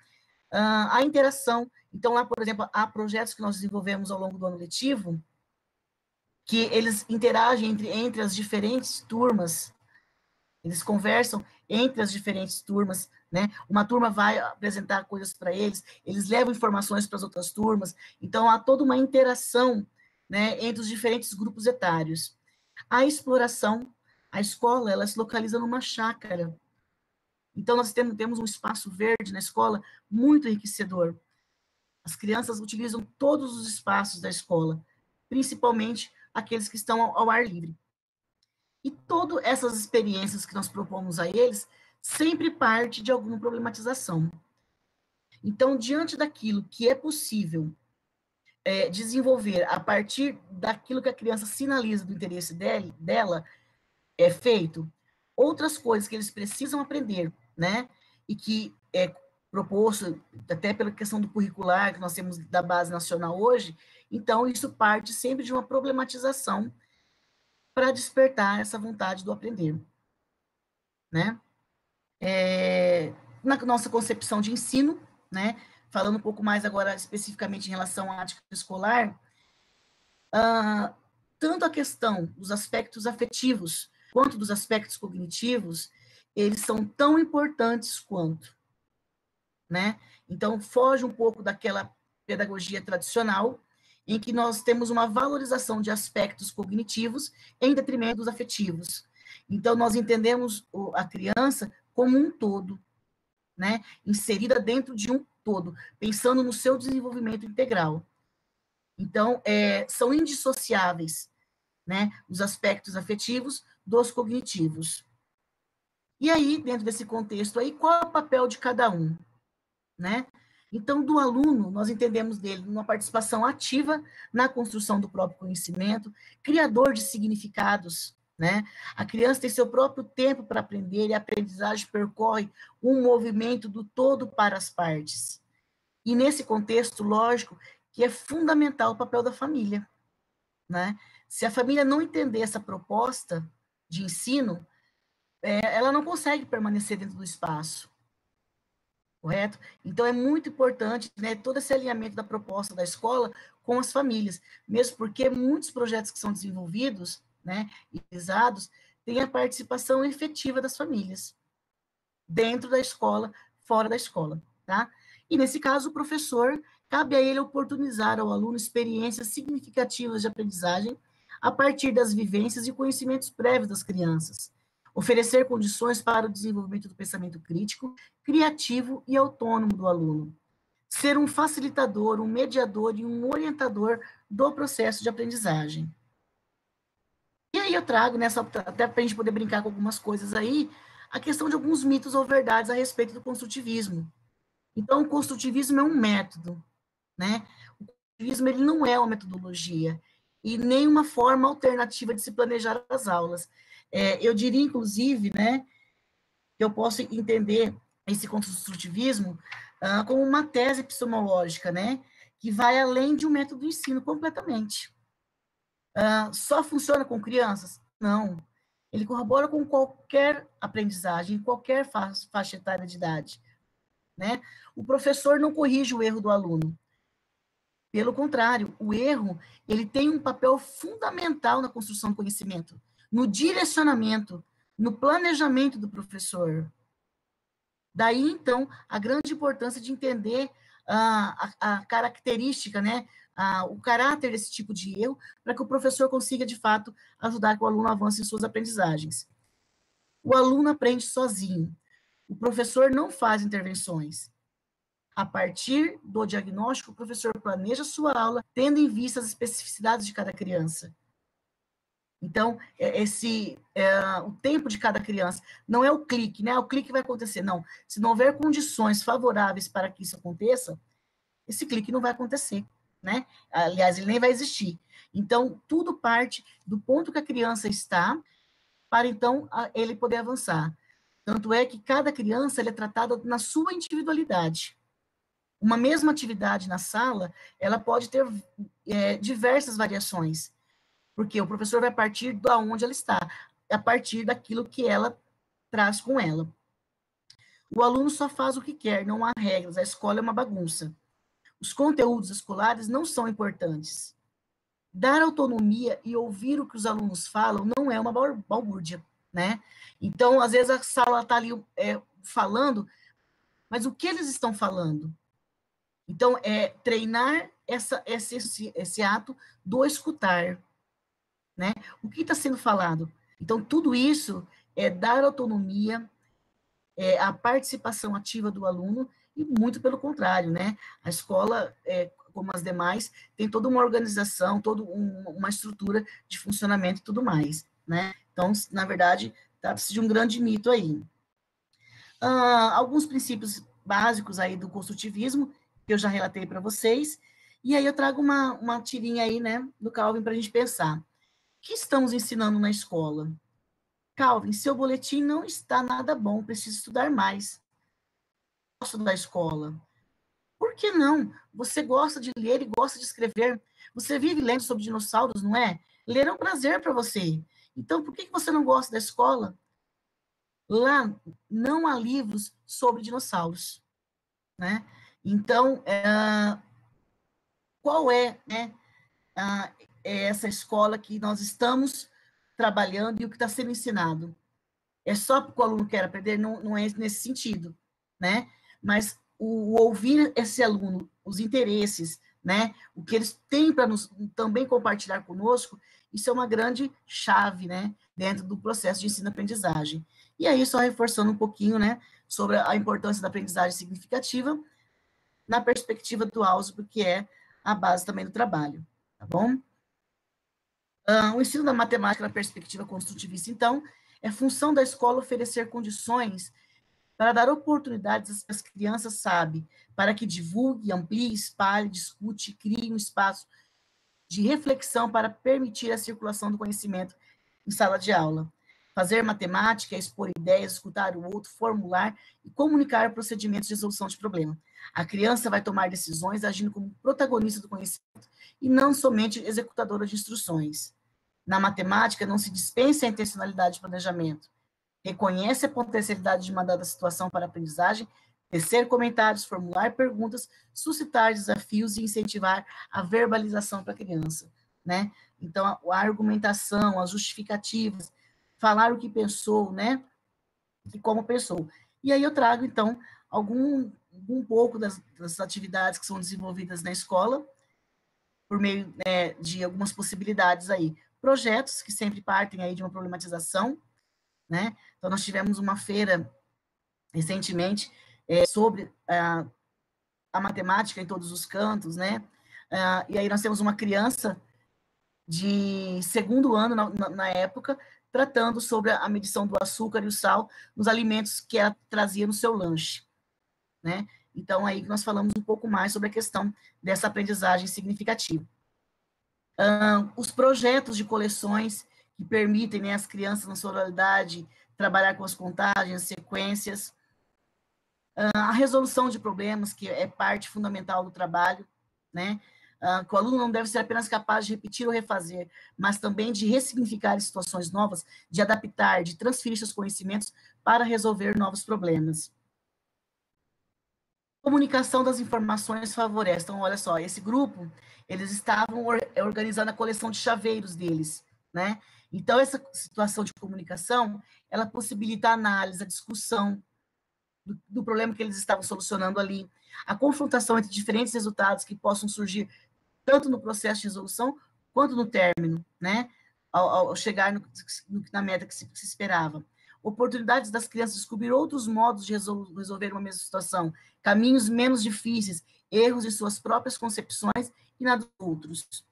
A interação. Então, lá, por exemplo, há projetos que nós desenvolvemos ao longo do ano letivo, que eles interagem entre as diferentes turmas, eles conversam entre as diferentes turmas, né? Uma turma vai apresentar coisas para eles, eles levam informações para as outras turmas, então há toda uma interação, né, entre os diferentes grupos etários. A exploração, a escola, ela se localiza numa chácara, então nós temos um espaço verde na escola muito enriquecedor. As crianças utilizam todos os espaços da escola, principalmente aqueles que estão ao ar livre. E todas essas experiências que nós propomos a eles sempre parte de alguma problematização. Então, diante daquilo que é possível desenvolver a partir daquilo que a criança sinaliza do interesse dela, é feito. Outras coisas que eles precisam aprender, né? E que é proposto, até pela questão do curricular que nós temos da base nacional hoje, então isso parte sempre de uma problematização para despertar essa vontade do aprender, né? Na nossa concepção de ensino, né? Falando um pouco mais agora especificamente em relação à ética escolar, tanto a questão dos aspectos afetivos quanto dos aspectos cognitivos, eles são tão importantes quanto, né? Então, foge um pouco daquela pedagogia tradicional, em que nós temos uma valorização de aspectos cognitivos em detrimento dos afetivos. Então, nós entendemos a criança como um todo, né? Inserida dentro de um todo, pensando no seu desenvolvimento integral. Então, são indissociáveis, né, os aspectos afetivos dos cognitivos. E aí, dentro desse contexto aí, qual é o papel de cada um, né? Então, do aluno, nós entendemos dele uma participação ativa na construção do próprio conhecimento, criador de significados, né? A criança tem seu próprio tempo para aprender e a aprendizagem percorre um movimento do todo para as partes. E nesse contexto, lógico, que é fundamental o papel da família, né? Se a família não entender essa proposta de ensino, ela não consegue permanecer dentro do espaço, correto? Então, é muito importante, né, todo esse alinhamento da proposta da escola com as famílias, mesmo porque muitos projetos que são desenvolvidos, né, e realizados, têm a participação efetiva das famílias, dentro da escola, fora da escola, tá? E, nesse caso, o professor, cabe a ele oportunizar ao aluno experiências significativas de aprendizagem a partir das vivências e conhecimentos prévios das crianças, oferecer condições para o desenvolvimento do pensamento crítico, criativo e autônomo do aluno, ser um facilitador, um mediador e um orientador do processo de aprendizagem. E aí eu trago, nessa, até para a gente poder brincar com algumas coisas aí, a questão de alguns mitos ou verdades a respeito do construtivismo. Então, o construtivismo é um método, né? O construtivismo, ele não é uma metodologia e nem uma forma alternativa de se planejar as aulas. Eu diria, inclusive, né, que eu posso entender esse construtivismo como uma tese epistemológica, né, que vai além de um método de ensino completamente. Só funciona com crianças? Não. Ele corrobora com qualquer aprendizagem, qualquer faixa etária de idade, né? O professor não corrige o erro do aluno. Pelo contrário, o erro, ele tem um papel fundamental na construção do conhecimento, no direcionamento, no planejamento do professor. Daí, então, a grande importância de entender a característica, né, o caráter desse tipo de erro, para que o professor consiga, de fato, ajudar que o aluno avance em suas aprendizagens. O aluno aprende sozinho. O professor não faz intervenções. A partir do diagnóstico, o professor planeja sua aula, tendo em vista as especificidades de cada criança. Então, o tempo de cada criança, não é o clique, né? O clique vai acontecer, não. Se não houver condições favoráveis para que isso aconteça, esse clique não vai acontecer, né? Aliás, ele nem vai existir. Então, tudo parte do ponto que a criança está, para então ele poder avançar. Tanto é que cada criança é tratada na sua individualidade. Uma mesma atividade na sala, ela pode ter diversas variações, porque o professor vai partir de onde ela está, a partir daquilo que ela traz com ela. O aluno só faz o que quer, não há regras, a escola é uma bagunça. Os conteúdos escolares não são importantes. Dar autonomia e ouvir o que os alunos falam não é uma balbúrdia, né? Então, às vezes, a sala está ali falando, mas o que eles estão falando? Então, treinar esse ato do escutar, né? O que está sendo falado? Então, tudo isso é dar autonomia, a participação ativa do aluno, e muito pelo contrário, né? A escola, como as demais, tem toda uma organização, toda uma estrutura de funcionamento e tudo mais, né? Então, na verdade, trata-se de um grande mito aí. Alguns princípios básicos aí do construtivismo, que eu já relatei para vocês, e aí eu trago uma tirinha aí, né, do Calvin para a gente pensar. O que estamos ensinando na escola? Calvin, seu boletim não está nada bom, precisa estudar mais. Gosto da escola. Por que não? Você gosta de ler e gosta de escrever. Você vive lendo sobre dinossauros, não é? Ler é um prazer para você. Então, por que você não gosta da escola? Lá não há livros sobre dinossauros, né? Então, qual é, né, essa escola que nós estamos trabalhando e o que está sendo ensinado? É só porque o aluno quer aprender? Não é nesse sentido, né? Mas o ouvir esse aluno, os interesses, né? O que eles têm para também compartilhar conosco, isso é uma grande chave, né? Dentro do processo de ensino-aprendizagem. E aí, só reforçando um pouquinho, né? Sobre a importância da aprendizagem significativa, na perspectiva do álgebra, que é a base também do trabalho, tá bom? O ensino da matemática na perspectiva construtivista, então, é função da escola oferecer condições para dar oportunidades às crianças, sabe, para que divulgue, amplie, espalhe, discute, crie um espaço de reflexão para permitir a circulação do conhecimento em sala de aula, fazer matemática, expor ideias, escutar o outro, formular e comunicar procedimentos de resolução de problema. A criança vai tomar decisões agindo como protagonista do conhecimento e não somente executadora de instruções. Na matemática, não se dispensa a intencionalidade de planejamento. Reconhece a potencialidade de uma dada situação para a aprendizagem, tecer comentários, formular perguntas, suscitar desafios e incentivar a verbalização para a criança, né? Então, a argumentação, as justificativas, falar o que pensou, né? E como pensou. E aí eu trago, então, um pouco das atividades que são desenvolvidas na escola, por meio, né, de algumas possibilidades aí. Projetos que sempre partem aí de uma problematização, né? Então, nós tivemos uma feira recentemente sobre a matemática em todos os cantos, né? E aí nós temos uma criança de segundo ano, na época, tratando sobre a medição do açúcar e o sal nos alimentos que ela trazia no seu lanche, né? Então, aí nós falamos um pouco mais sobre a questão dessa aprendizagem significativa. Os projetos de coleções que permitem, né, as crianças na sua oralidade trabalhar com as contagens, sequências, a resolução de problemas, que é parte fundamental do trabalho, né, que o aluno não deve ser apenas capaz de repetir ou refazer, mas também de ressignificar situações novas, de adaptar, de transferir seus conhecimentos para resolver novos problemas. Comunicação das informações favorece. Então, olha só, esse grupo, eles estavam organizando a coleção de chaveiros deles, né? Então, essa situação de comunicação, ela possibilita a análise, a discussão do problema que eles estavam solucionando ali, a confrontação entre diferentes resultados que possam surgir tanto no processo de resolução, quanto no término, né? Ao chegar na meta que se esperava. Oportunidades das crianças descobrir outros modos de resolver uma mesma situação, caminhos menos difíceis, erros em suas próprias concepções e na dos outros.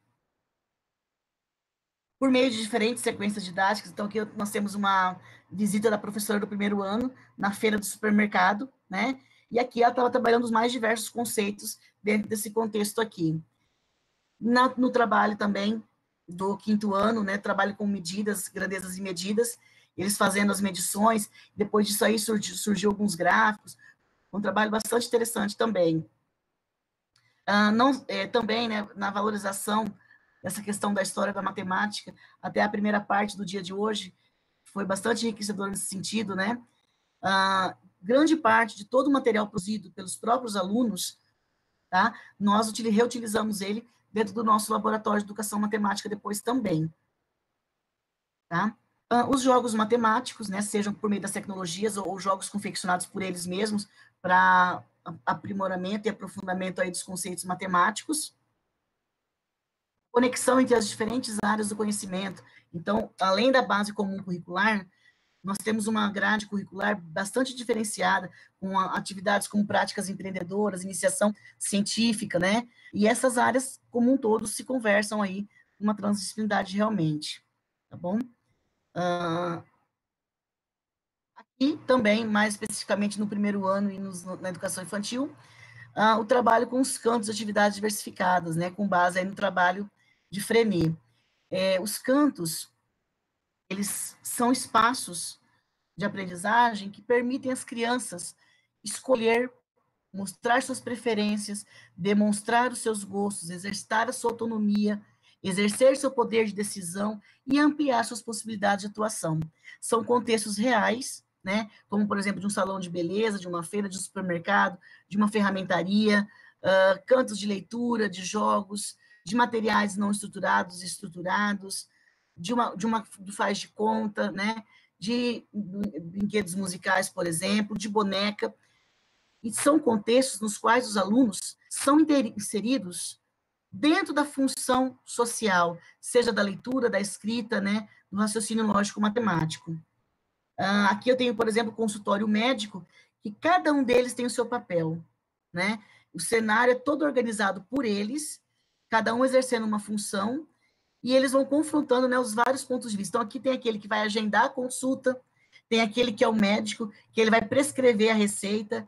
Por meio de diferentes sequências didáticas, então aqui nós temos uma visita da professora do primeiro ano na feira do supermercado, né? E aqui ela estava trabalhando os mais diversos conceitos dentro desse contexto aqui. No trabalho também do quinto ano, né, trabalho com medidas, grandezas e medidas, eles fazendo as medições, depois disso aí surgiu alguns gráficos, um trabalho bastante interessante também. Também, né, na valorização dessa questão da história da matemática, até a primeira parte do dia de hoje, foi bastante enriquecedor nesse sentido, né, grande parte de todo o material produzido pelos próprios alunos, tá, nós reutilizamos ele dentro do nosso laboratório de educação matemática depois também, tá? Os jogos matemáticos, né, sejam por meio das tecnologias ou jogos confeccionados por eles mesmos para aprimoramento e aprofundamento aí dos conceitos matemáticos, conexão entre as diferentes áreas do conhecimento. Então, além da base comum curricular, nós temos uma grade curricular bastante diferenciada, com atividades como práticas empreendedoras, iniciação científica, né? E essas áreas, como um todo, se conversam aí numa transdisciplinaridade realmente, tá bom? Aqui também, mais especificamente no primeiro ano e na educação infantil, o trabalho com os campos de atividades diversificadas, né? Com base aí no trabalho de Frenet. Os cantos, eles são espaços de aprendizagem que permitem às crianças escolher, mostrar suas preferências, demonstrar os seus gostos, exercitar a sua autonomia, exercer seu poder de decisão e ampliar suas possibilidades de atuação. São contextos reais, né, como, por exemplo, de um salão de beleza, de uma feira, de um supermercado, de uma ferramentaria, cantos de leitura, de jogos, de materiais não estruturados e estruturados, do faz de conta, né, de brinquedos musicais, por exemplo, de boneca, e são contextos nos quais os alunos são inseridos dentro da função social, seja da leitura, da escrita, né, do raciocínio lógico-matemático. Aqui eu tenho, por exemplo, o consultório médico, que cada um deles tem o seu papel, né, o cenário é todo organizado por eles, cada um exercendo uma função, e eles vão confrontando, né, os vários pontos de vista. Então, aqui tem aquele que vai agendar a consulta, tem aquele que é o médico, que ele vai prescrever a receita.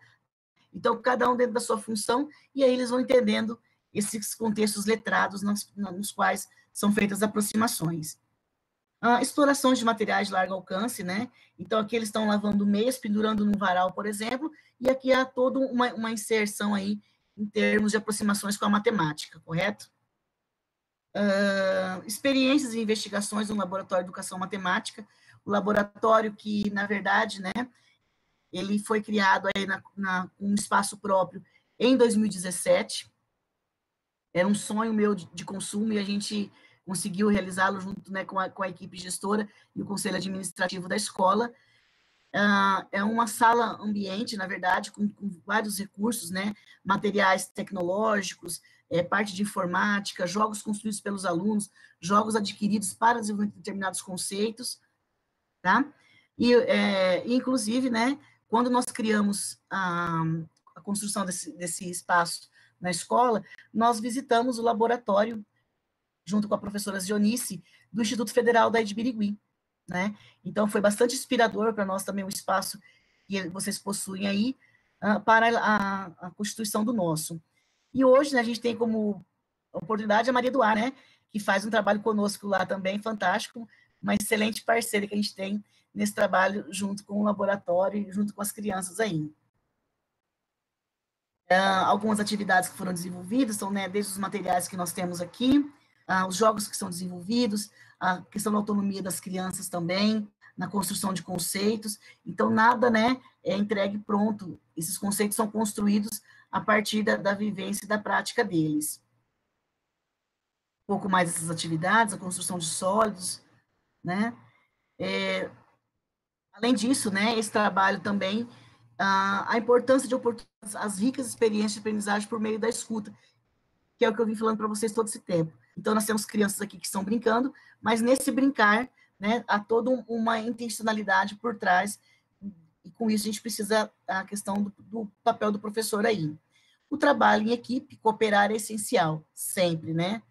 Então, cada um dentro da sua função, e aí eles vão entendendo esses contextos letrados nos quais são feitas aproximações. Explorações de materiais de largo alcance, né? Então, aqui eles estão lavando meias, pendurando num varal, por exemplo, e aqui há toda uma inserção aí em termos de aproximações com a matemática, correto? Experiências e investigações no Laboratório de Educação Matemática, o laboratório que, na verdade, né, ele foi criado aí um espaço próprio em 2017, era um sonho meu de consumo, e a gente conseguiu realizá-lo junto, né, com a equipe gestora e o conselho administrativo da escola. É uma sala ambiente, na verdade, com vários recursos, né, materiais tecnológicos, parte de informática, jogos construídos pelos alunos, jogos adquiridos para desenvolver determinados conceitos, tá? E, inclusive, né, quando nós criamos a construção desse espaço na escola, nós visitamos o laboratório, junto com a professora Zionice, do Instituto Federal da Ibirigui, né? Então, foi bastante inspirador para nós também o espaço que vocês possuem aí, para a constituição do nosso. E hoje, né, a gente tem como oportunidade a Maria do Ar, né, que faz um trabalho conosco lá também, fantástico, uma excelente parceira que a gente tem nesse trabalho, junto com o laboratório, junto com as crianças aí. Algumas atividades que foram desenvolvidas são, né, desde os materiais que nós temos aqui, os jogos que são desenvolvidos, a questão da autonomia das crianças também, na construção de conceitos. Então, nada, né, é entregue pronto. Esses conceitos são construídos a partir da vivência e da prática deles. Um pouco mais dessas atividades, a construção de sólidos, né. Além disso, né, esse trabalho também, a importância de as ricas experiências de aprendizagem por meio da escuta, que é o que eu vim falando para vocês todo esse tempo. Então, nós temos crianças aqui que estão brincando, mas nesse brincar, né, há toda uma intencionalidade por trás, e com isso a gente precisa a questão do papel do professor aí. O trabalho em equipe, cooperar é essencial, sempre, né?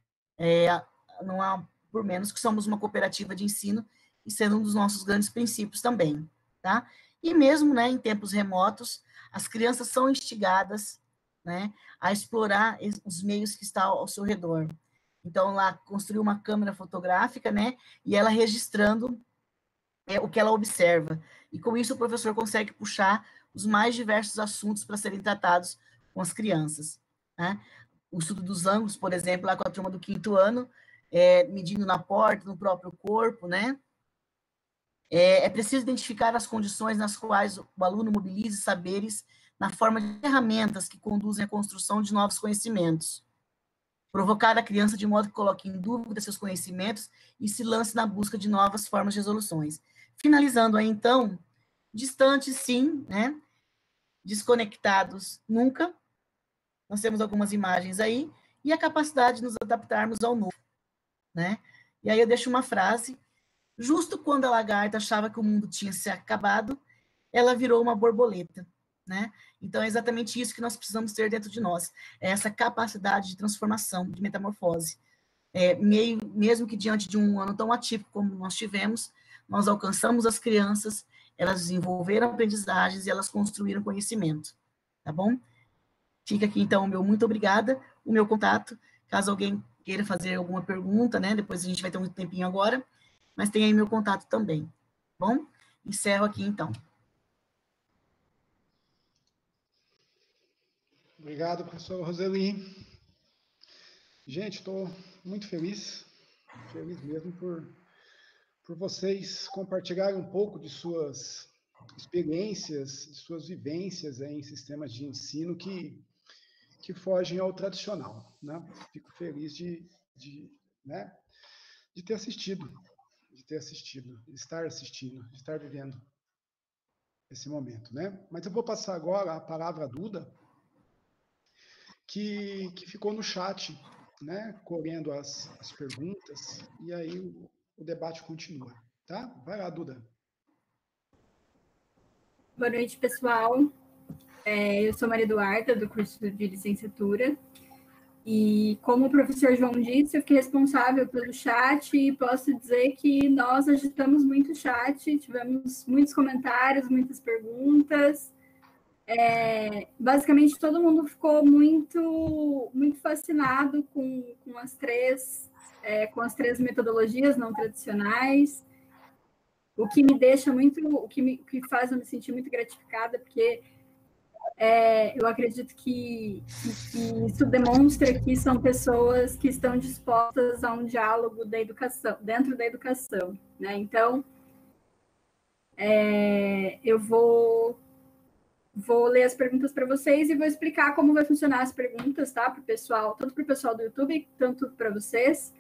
Não há por menos que somos uma cooperativa de ensino, e sendo um dos nossos grandes princípios também, tá? E mesmo, né, em tempos remotos, as crianças são instigadas, né, a explorar os meios que estão ao seu redor. Então, lá, construir uma câmera fotográfica, né, e ela registrando o que ela observa. E com isso o professor consegue puxar os mais diversos assuntos para serem tratados com as crianças, né? O estudo dos ângulos, por exemplo, lá com a turma do 5º ano, medindo na porta, no próprio corpo, né? É preciso identificar as condições nas quais o aluno mobilize saberes na forma de ferramentas que conduzem à construção de novos conhecimentos. Provocar a criança de modo que coloque em dúvida seus conhecimentos e se lance na busca de novas formas de resoluções. Finalizando aí, então, distantes, sim, né? Desconectados, nunca. Nós temos algumas imagens aí, e a capacidade de nos adaptarmos ao novo, né? E aí eu deixo uma frase: justo quando a lagarta achava que o mundo tinha se acabado, ela virou uma borboleta, né? Então, é exatamente isso que nós precisamos ter dentro de nós, essa capacidade de transformação, de metamorfose. Mesmo que diante de um ano tão atípico como nós tivemos, nós alcançamos as crianças, elas desenvolveram aprendizagens e elas construíram conhecimento, tá bom? Fica aqui, então, o meu muito obrigada, o meu contato, caso alguém queira fazer alguma pergunta, né? Depois a gente vai ter um tempinho agora, mas tem aí meu contato também, tá bom? Encerro aqui, então. Obrigado, professor Roseli. Gente, estou muito feliz mesmo por vocês compartilharem um pouco de suas experiências, de suas vivências em sistemas de ensino que fogem ao tradicional, né? Fico feliz de ter assistido, de estar assistindo, de estar vivendo esse momento, né? Mas eu vou passar agora a palavra à Duda, que ficou no chat, né, colhendo as perguntas, e aí o debate continua, tá? Vai lá, Duda. Boa noite, pessoal. Eu sou Maria Eduarda, do curso de licenciatura, e como o professor João disse, eu fiquei responsável pelo chat, e posso dizer que nós agitamos muito o chat, tivemos muitos comentários, muitas perguntas. Basicamente, todo mundo ficou muito fascinado com as três com as 3 metodologias não tradicionais, o que me deixa muito, o que faz eu me sentir muito gratificada, porque eu acredito que isso demonstra que são pessoas que estão dispostas a um diálogo da educação, dentro da educação, né? Então, eu vou ler as perguntas para vocês e vou explicar como vai funcionar as perguntas, tá? Para o pessoal, tanto para o pessoal do YouTube, tanto para vocês.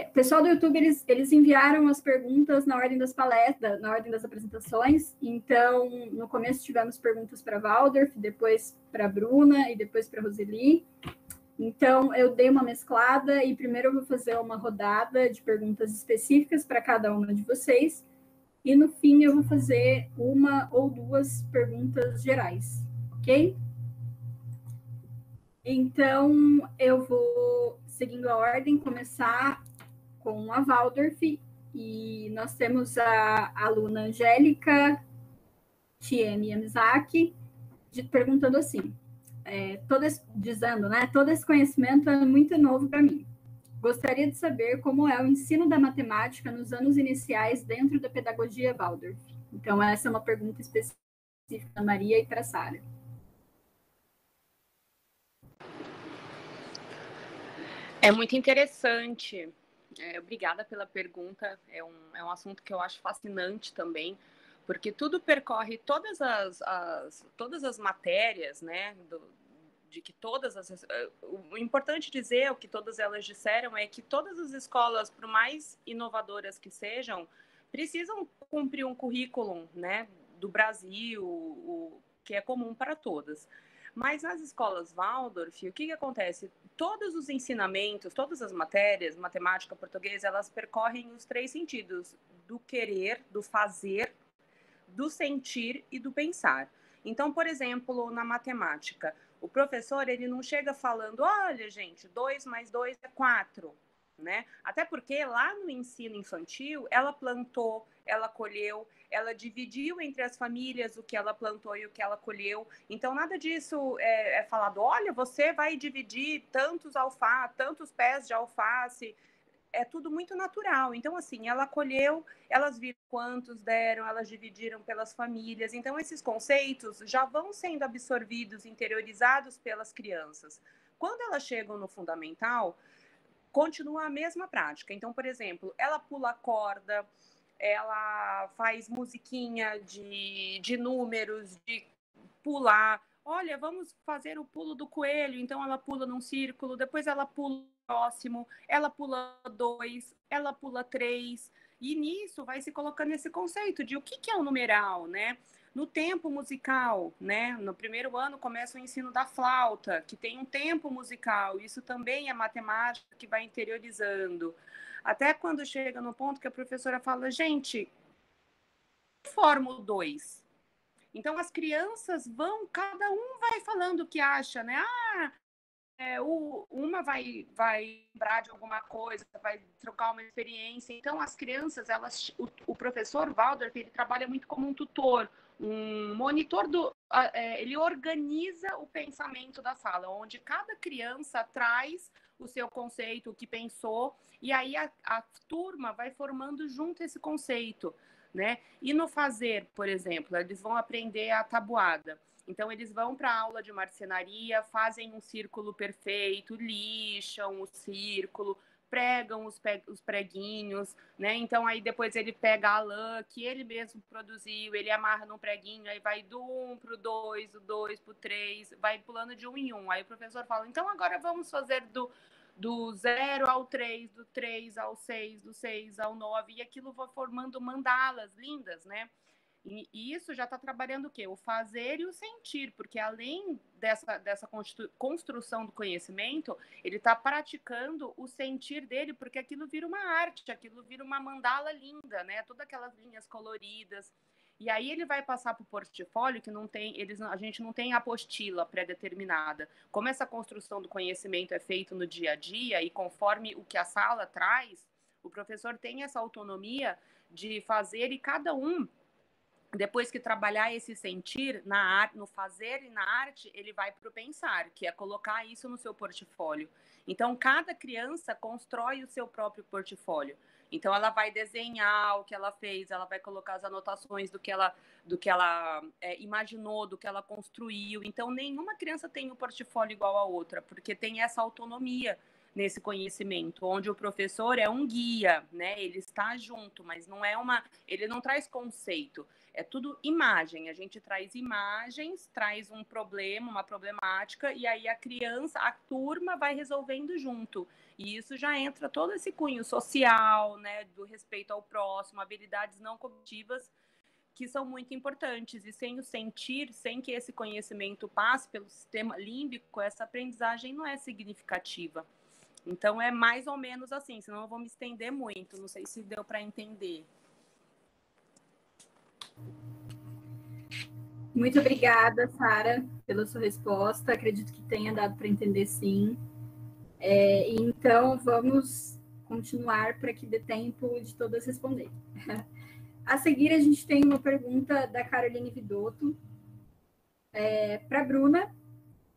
O pessoal do YouTube, eles enviaram as perguntas na ordem das palestras, na ordem das apresentações. Então, no começo tivemos perguntas para a Waldorf, depois para a Bruna e depois para a Roseli. Então, eu dei uma mesclada e primeiro eu vou fazer uma rodada de perguntas específicas para cada uma de vocês. E no fim eu vou fazer 1 ou 2 perguntas gerais, ok? Então, eu vou, seguindo a ordem, começar com a Waldorf, e nós temos a aluna Angélica Tiene Yamazaki, perguntando assim, dizendo, né, todo esse conhecimento é muito novo para mim. Gostaria de saber como é o ensino da matemática nos anos iniciais dentro da pedagogia Waldorf. Então, essa é uma pergunta específica para a Maria e para a Sara. É muito interessante. Obrigada pela pergunta. É um assunto que eu acho fascinante também, porque tudo percorre todas as matérias, né? O importante dizer, o que todas elas disseram, é que todas as escolas, por mais inovadoras que sejam, precisam cumprir um currículo, né, do Brasil, que é comum para todas. Mas nas escolas Waldorf, o que acontece? Todos os ensinamentos, todas as matérias, matemática, português, elas percorrem os 3 sentidos: do querer, do fazer, do sentir e do pensar. Então, por exemplo, na matemática, o professor, ele não chega falando, olha, gente, 2 mais 2 é 4, né? Até porque lá no ensino infantil, ela plantou, ela colheu, ela dividiu entre as famílias o que ela plantou e o que ela colheu. Então, nada disso é falado, olha, você vai dividir tantos pés de alface. É tudo muito natural. Então, assim, ela colheu, elas viram quantos deram, elas dividiram pelas famílias. Então, esses conceitos já vão sendo absorvidos, interiorizados pelas crianças. Quando elas chegam no fundamental, continua a mesma prática. Então, por exemplo, ela pula corda, ela faz musiquinha de números, de pular. Olha, vamos fazer o pulo do coelho. Então, ela pula num círculo, depois ela pula próximo, ela pula 2, ela pula 3, e nisso vai se colocando esse conceito de o que é o numeral, né? No tempo musical, né? No primeiro ano começa o ensino da flauta, que tem um tempo musical, isso também é matemática que vai interiorizando. Até quando chega no ponto que a professora fala, gente, forma o 2. Então as crianças vão, cada um vai falando o que acha, né? Uma vai lembrar de alguma coisa, vai trocar uma experiência. Então, as crianças, o professor Waldorf, ele trabalha muito como um tutor, um monitor ele organiza o pensamento da sala, onde cada criança traz o seu conceito, o que pensou, e aí a turma vai formando junto esse conceito, né? E no fazer, por exemplo, eles vão aprender a tabuada. Então, eles vão para a aula de marcenaria, fazem um círculo perfeito, lixam o círculo, pregam os preguinhos, né? Então, aí depois ele pega a lã que ele mesmo produziu, ele amarra num preguinho, aí vai do 1 para o 2, do 2 para o 3, vai pulando de 1 em 1. Aí o professor fala, então agora vamos fazer do 0 ao 3, do 3 ao 6, do 6 ao 9, e aquilo vai formando mandalas lindas, né? E isso já está trabalhando o quê? O fazer e o sentir, porque além dessa construção do conhecimento, ele está praticando o sentir dele, porque aquilo vira uma arte, aquilo vira uma mandala linda, né? Todas aquelas linhas coloridas. E aí ele vai passar para o portfólio, que não tem, a gente não tem apostila pré-determinada. Como essa construção do conhecimento é feito no dia a dia e conforme o que a sala traz, o professor tem essa autonomia de fazer e cada um Depois que trabalhar esse sentir na arte, no fazer e na arte, ele vai para o pensar, que é colocar isso no seu portfólio. Então, cada criança constrói o seu próprio portfólio. Então, ela vai desenhar o que ela fez, ela vai colocar as anotações do que ela imaginou, do que ela construiu. Então, nenhuma criança tem um portfólio igual a outra, porque tem essa autonomia nesse conhecimento, onde o professor é um guia, né? Ele está junto, mas não é ele não traz conceito, é tudo imagem. A gente traz imagens, traz um problema, uma problemática, e aí a criança, a turma vai resolvendo junto. E isso já entra todo esse cunho social, né? Do respeito ao próximo, habilidades não cognitivas, que são muito importantes. E sem o sentir, sem que esse conhecimento passe pelo sistema límbico, essa aprendizagem não é significativa. Então, é mais ou menos assim, senão eu vou me estender muito. Não sei se deu para entender. Muito obrigada, Sara, pela sua resposta. Acredito que tenha dado para entender, sim. Então, vamos continuar para que dê tempo de todas responderem. A seguir, a gente tem uma pergunta da Caroline Vidotto para a Bruna.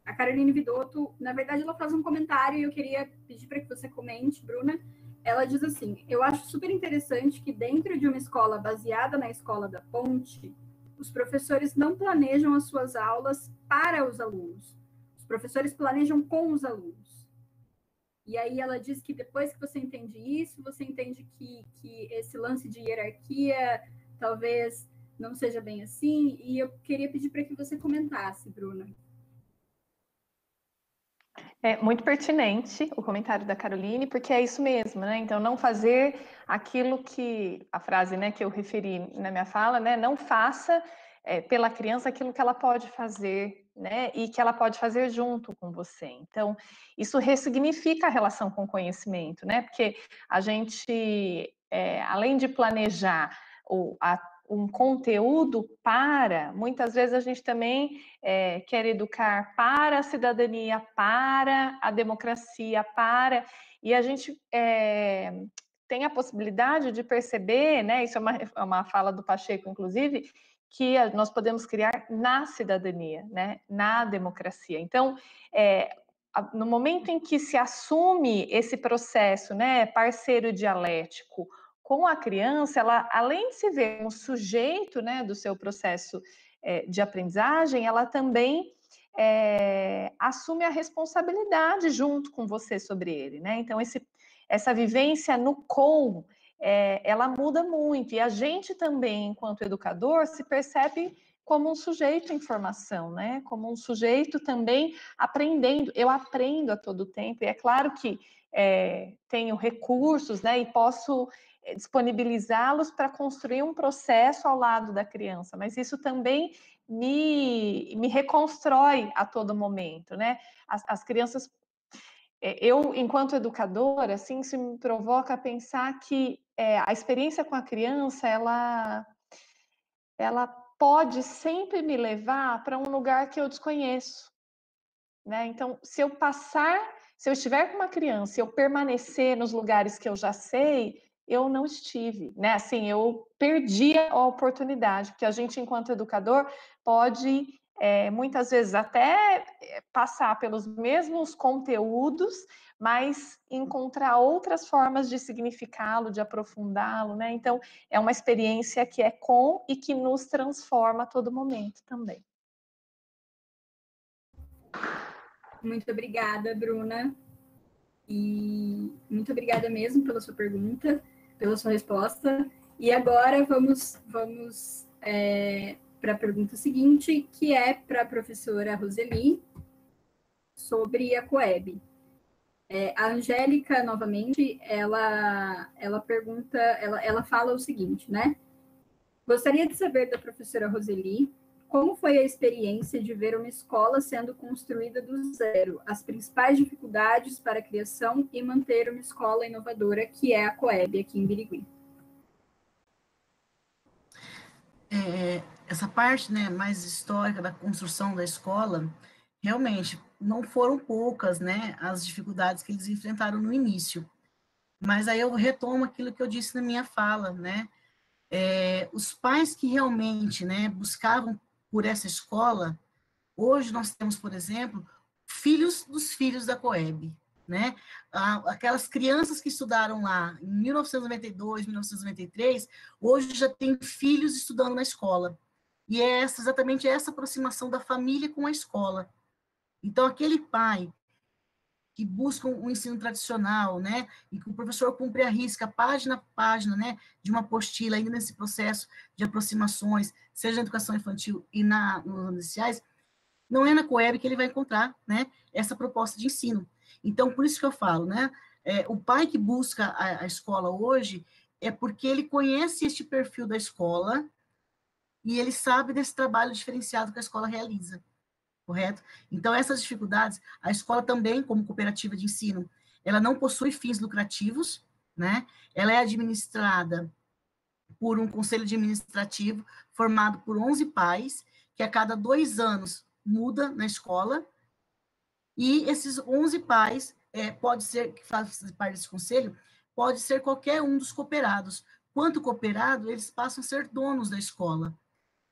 A Caroline Vidotto, na verdade, ela faz um comentário e eu queria pedir para que você comente, Bruna. Ela diz assim: eu acho super interessante que dentro de uma escola baseada na Escola da Ponte, os professores não planejam as suas aulas para os alunos. Os professores planejam com os alunos. E aí ela diz que depois que você entende isso, você entende que esse lance de hierarquia talvez não seja bem assim. E eu queria pedir para que você comentasse, Bruna. É muito pertinente o comentário da Caroline, porque é isso mesmo, né? Então, não fazer aquilo que, a frase, né, que eu referi na minha fala, né? Não faça pela criança aquilo que ela pode fazer, né? E que ela pode fazer junto com você. Então, isso ressignifica a relação com o conhecimento, né? Porque a gente, além de planejar um conteúdo muitas vezes a gente também quer educar para a cidadania, para a democracia, e a gente tem a possibilidade de perceber, né, isso é uma fala do Pacheco, inclusive, que nós podemos criar na cidadania, né, na democracia. Então, no momento em que se assume esse processo, né, parceiro dialético, com a criança, ela, além de se ver um sujeito, né, do seu processo de aprendizagem, ela também assume a responsabilidade junto com você sobre ele, né? Então, essa vivência no com, ela muda muito, e a gente também, enquanto educador, se percebe como um sujeito em formação, né? Como um sujeito também aprendendo. Eu aprendo a todo tempo, e é claro que tenho recursos, né, e posso disponibilizá-los para construir um processo ao lado da criança, mas isso também me reconstrói a todo momento, né? As crianças, eu, enquanto educadora, assim, isso me provoca a pensar que a experiência com a criança, ela pode sempre me levar para um lugar que eu desconheço, né? Então, se eu estiver com uma criança e eu permanecer nos lugares que eu já sei, eu não estive, né? Assim, eu perdi a oportunidade, porque a gente, enquanto educador, pode muitas vezes até passar pelos mesmos conteúdos, mas encontrar outras formas de significá-lo, de aprofundá-lo, né? Então, é uma experiência que é com e que nos transforma a todo momento também. Muito obrigada, Bruna. E muito obrigada mesmo pela sua pergunta, pela sua resposta. E agora vamos para a pergunta seguinte, que é para a professora Roseli, sobre a Coeb. A Angélica, novamente, ela pergunta, ela fala o seguinte, né? Gostaria de saber da professora Roseli como foi a experiência de ver uma escola sendo construída do zero, as principais dificuldades para a criação e manter uma escola inovadora, que é a Coeb, aqui em Birigui. Essa parte, né, mais histórica da construção da escola, realmente não foram poucas, né, as dificuldades que eles enfrentaram no início. Mas aí eu retomo aquilo que eu disse na minha fala, né? os pais que realmente, né, buscavam por essa escola, hoje nós temos, por exemplo, filhos dos filhos da Coeb, né? Aquelas crianças que estudaram lá em 1992, 1993, hoje já tem filhos estudando na escola. E é exatamente essa aproximação da família com a escola. Então, aquele pai que busca um ensino tradicional, né, e que o professor cumpre a risca, página a página, né, de uma apostila, ainda nesse processo de aproximações, seja na educação infantil e nos iniciais, não é na Coeb que ele vai encontrar, né, essa proposta de ensino. Então, por isso que eu falo, né, o pai que busca a escola hoje é porque ele conhece este perfil da escola e ele sabe desse trabalho diferenciado que a escola realiza. Correto? Então, essas dificuldades, a escola também, como cooperativa de ensino, ela não possui fins lucrativos, né? Ela é administrada por um conselho administrativo formado por 11 pais, que a cada 2 anos muda na escola, e esses 11 pais, pode ser, que faz parte desse conselho, pode ser qualquer um dos cooperados. Quanto cooperado, eles passam a ser donos da escola.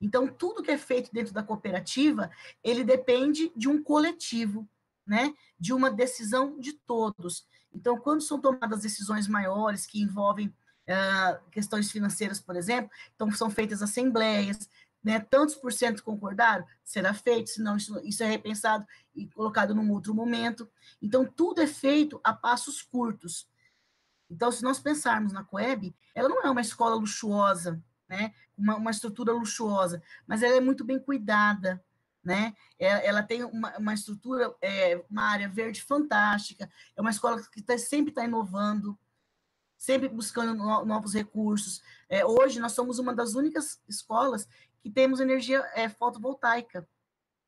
Então, tudo que é feito dentro da cooperativa, ele depende de um coletivo, né? De uma decisão de todos. Então, quando são tomadas decisões maiores que envolvem questões financeiras, por exemplo, então são feitas assembleias, né? Tantos por cento concordaram, será feito, senão isso é repensado e colocado num outro momento. Então, tudo é feito a passos curtos. Então, se nós pensarmos na Coeb, ela não é uma escola luxuosa, né, uma estrutura luxuosa, mas ela é muito bem cuidada, né, ela tem uma estrutura, uma área verde fantástica, é uma escola que sempre está inovando, sempre buscando novos recursos. Hoje, nós somos uma das únicas escolas que temos energia fotovoltaica,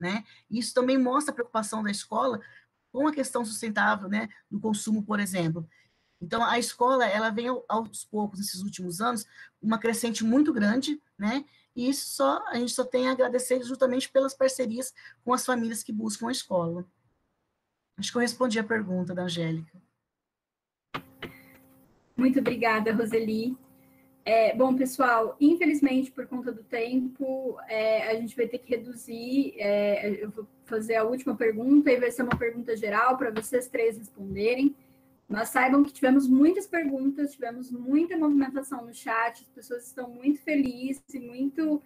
né, isso também mostra a preocupação da escola com a questão sustentável, né, do consumo, por exemplo. Então, a escola, ela vem aos poucos, nesses últimos anos, uma crescente muito grande, né, e isso a gente só tem a agradecer justamente pelas parcerias com as famílias que buscam a escola. Acho que eu respondi a pergunta da Angélica. Muito obrigada, Roseli. Bom, pessoal, infelizmente, por conta do tempo, a gente vai ter que reduzir, eu vou fazer a última pergunta, e vai ser uma pergunta geral para vocês três responderem. Mas saibam que tivemos muitas perguntas, tivemos muita movimentação no chat, as pessoas estão muito felizes e muito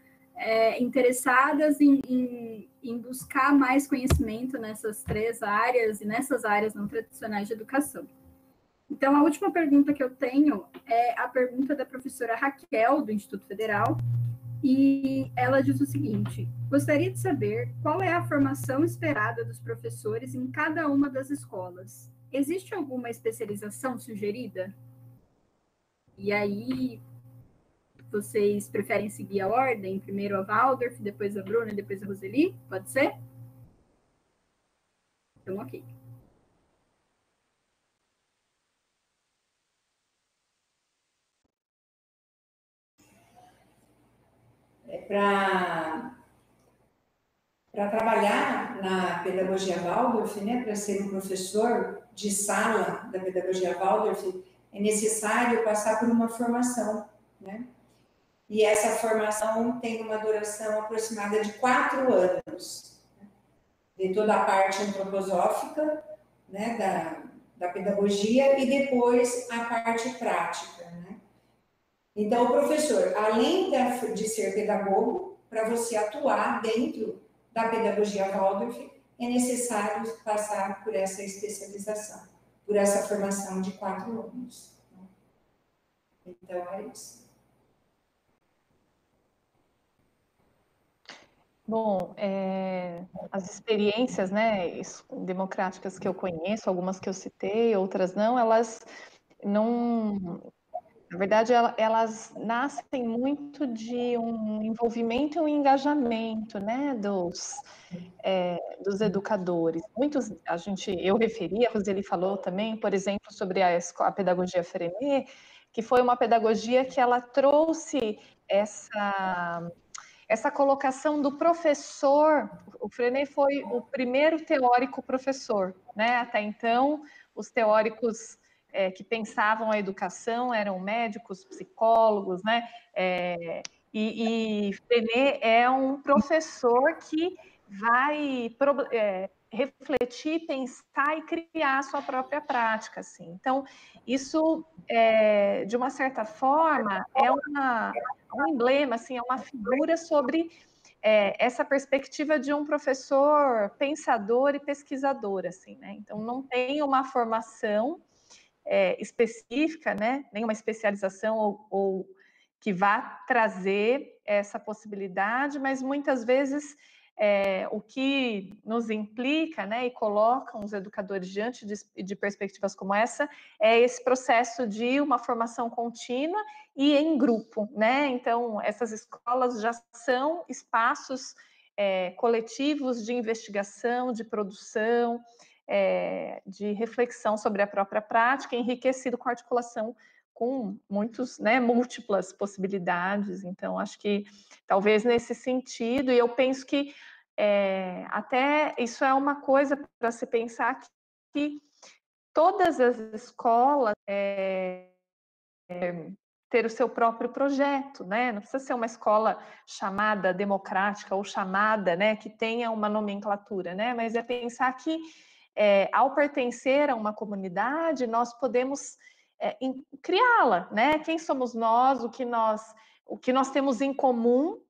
interessadas em buscar mais conhecimento nessas 3 áreas e nessas áreas não tradicionais de educação. Então, a última pergunta que eu tenho é a pergunta da professora Raquel, do Instituto Federal, e ela diz o seguinte: gostaria de saber qual é a formação esperada dos professores em cada uma das escolas. Existe alguma especialização sugerida? E aí, vocês preferem seguir a ordem? Primeiro a Waldorf, depois a Bruna, depois a Roseli? Pode ser? Então, ok. Para trabalhar na pedagogia Waldorf, né, para ser um professor de sala da pedagogia Waldorf, é necessário passar por uma formação, né? E essa formação tem uma duração aproximada de 4 anos. De toda a parte antroposófica, né, da pedagogia, e depois a parte prática, né? Então, o professor, além de ser pedagogo, para você atuar dentro da pedagogia Waldorf, é necessário passar por essa especialização, por essa formação de 4 anos. Então, é isso. Bom, as experiências, né, democráticas que eu conheço, algumas que eu citei, outras não, elas não... Na verdade, elas nascem muito de um envolvimento e um engajamento, né, dos educadores. Muitos, eu referi, a Roseli falou também, por exemplo, sobre a pedagogia Freinet, que foi uma pedagogia que ela trouxe essa colocação do professor. O Freinet foi o primeiro teórico professor, né? Até então, os teóricos que pensavam a educação eram médicos, psicólogos, né? E Frenet é um professor que vai refletir, pensar e criar a sua própria prática, assim. Então, isso, de uma certa forma, é um emblema, assim, é uma figura sobre essa perspectiva de um professor pensador e pesquisador, assim, né? Então, não tem uma formação específica, né? Nenhuma especialização ou que vá trazer essa possibilidade, mas muitas vezes o que nos implica, né, e coloca os educadores diante de perspectivas como essa, é esse processo de uma formação contínua e em grupo, né? Então, essas escolas já são espaços coletivos de investigação, de produção, de reflexão sobre a própria prática, enriquecido com articulação com muitos, né, múltiplas possibilidades. Então, acho que talvez nesse sentido, e eu penso que até isso é uma coisa para se pensar que todas as escolas ter o seu próprio projeto, né? Não precisa ser uma escola chamada democrática ou chamada, né, que tenha uma nomenclatura, né? Mas é pensar que ao pertencer a uma comunidade, nós podemos criá-la, né? Quem somos nós, o que nós temos em comum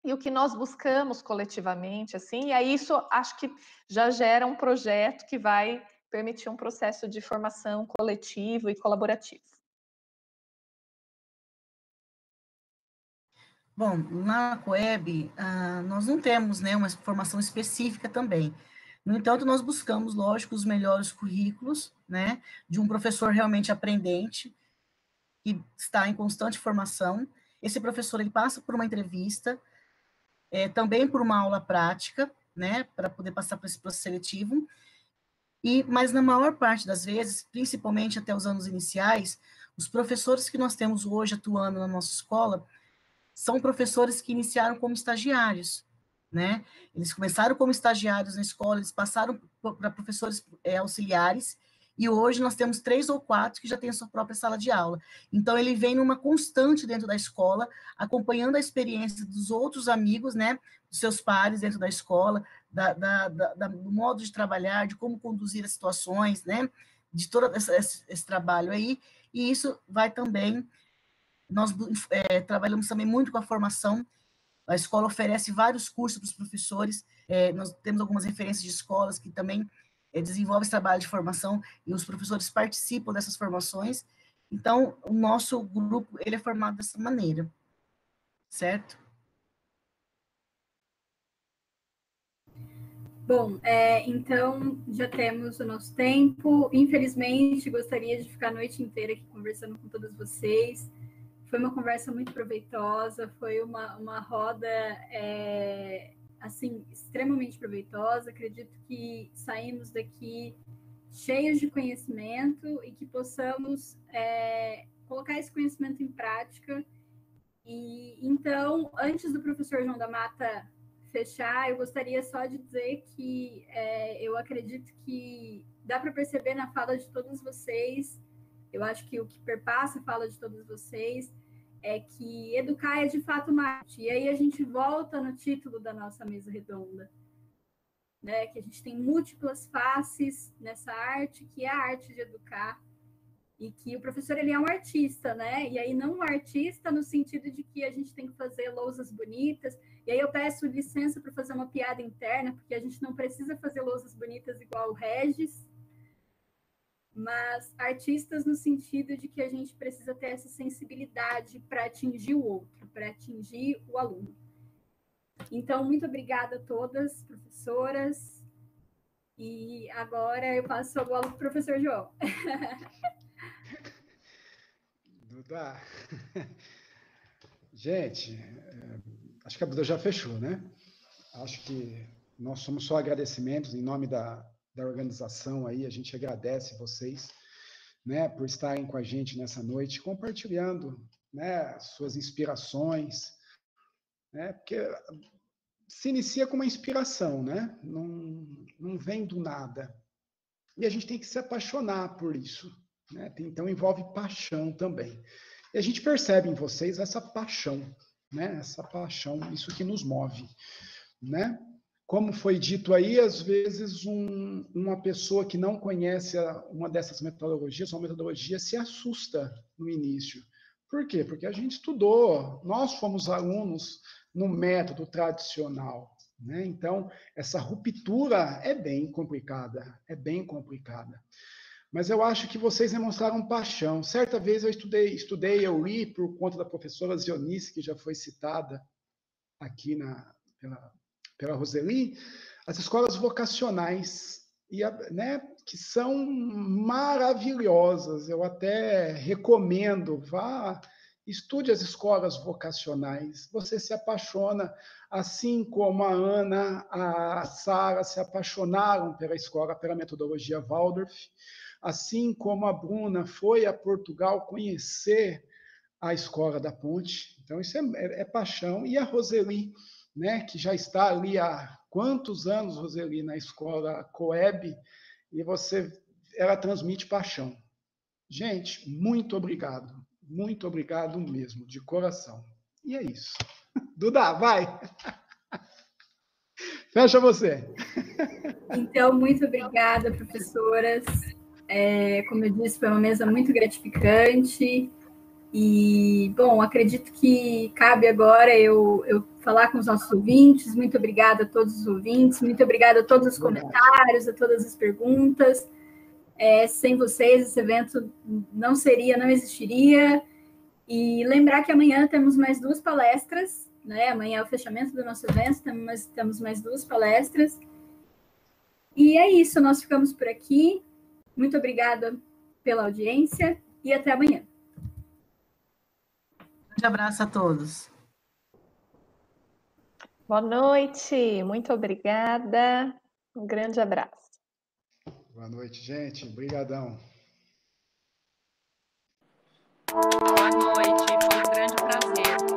e o que nós buscamos coletivamente, assim, e aí isso acho que já gera um projeto que vai permitir um processo de formação coletivo e colaborativo. Bom, na Coeb, nós não temos, né, uma formação específica também. No entanto, nós buscamos, lógico, os melhores currículos, né, de um professor realmente aprendente, que está em constante formação. Esse professor, ele passa por uma entrevista, também por uma aula prática, né, para poder passar por esse processo seletivo, mas na maior parte das vezes, principalmente até os anos iniciais, os professores que nós temos hoje atuando na nossa escola são professores que iniciaram como estagiários, né? Eles começaram como estagiários na escola, eles passaram para professores auxiliares, e hoje nós temos 3 ou 4 que já têm a sua própria sala de aula. Então, ele vem numa constante dentro da escola, acompanhando a experiência dos outros amigos, né, dos seus pares dentro da escola, do modo de trabalhar, de como conduzir as situações, né, de todo esse trabalho aí, e isso vai também. Nós trabalhamos também muito com a formação. A escola oferece vários cursos para os professores. Nós temos algumas referências de escolas que também desenvolvem esse trabalho de formação e os professores participam dessas formações. Então, o nosso grupo ele é formado dessa maneira, certo? Bom, então já temos o nosso tempo. Infelizmente, gostaria de ficar a noite inteira aqui conversando com todos vocês. Foi uma conversa muito proveitosa, foi uma roda, assim, extremamente proveitosa. Acredito que saímos daqui cheios de conhecimento e que possamos colocar esse conhecimento em prática. E então, antes do professor João da Mata fechar, eu gostaria só de dizer que eu acredito que dá para perceber na fala de todos vocês. Eu acho que o que perpassa a fala de todos vocês é que educar é de fato uma arte. E aí a gente volta no título da nossa mesa redonda, né? Que a gente tem múltiplas faces nessa arte, que é a arte de educar, e que o professor ele é um artista, né? E aí não um artista no sentido de que a gente tem que fazer lousas bonitas. E aí eu peço licença para fazer uma piada interna, porque a gente não precisa fazer lousas bonitas igual o Regis, mas artistas no sentido de que a gente precisa ter essa sensibilidade para atingir o outro, para atingir o aluno. Então, muito obrigada a todas, professoras. E agora eu passo a bola para o professor João. Duda, gente, acho que a Duda já fechou, né? Acho que nós somos só agradecimentos em nome da organização aí, a gente agradece vocês, né, por estarem com a gente nessa noite, compartilhando, né, suas inspirações, né, porque se inicia com uma inspiração, né, não vem do nada, e a gente tem que se apaixonar por isso, né? Então, envolve paixão também. E a gente percebe em vocês essa paixão, né? Essa paixão, isso que nos move, né? Como foi dito aí, às vezes uma pessoa que não conhece uma dessas metodologias, uma metodologia, se assusta no início. Por quê? Porque a gente estudou, nós fomos alunos no método tradicional, né? Então, essa ruptura é bem complicada, é bem complicada. Mas eu acho que vocês demonstraram paixão. Certa vez eu eu li por conta da professora Zionice, que já foi citada aqui pela Roseli, as escolas vocacionais, né, que são maravilhosas. Eu até recomendo, estude as escolas vocacionais. Você se apaixona, assim como a Ana, a Sara se apaixonaram pela escola, pela metodologia Waldorf, assim como a Bruna foi a Portugal conhecer a escola da Ponte. Então, isso é paixão. E a Roseli, né, que já está ali há quantos anos, Roseli, na escola Coeb, e ela transmite paixão. Gente, muito obrigado mesmo, de coração. E é isso. Duda, vai! Fecha você. Então, muito obrigada, professoras. Como eu disse, foi uma mesa muito gratificante. E, bom, acredito que cabe agora eu falar com os nossos ouvintes. Muito obrigada a todos os ouvintes, muito obrigada a todos os comentários, a todas as perguntas. Sem vocês, esse evento não existiria. E lembrar que amanhã temos mais 2 palestras, né? Amanhã é o fechamento do nosso evento, temos mais 2 palestras. E é isso, nós ficamos por aqui. Muito obrigada pela audiência e até amanhã. Um grande abraço a todos. Boa noite, muito obrigada. Um grande abraço. Boa noite, gente. Obrigadão. Boa noite, foi um grande prazer.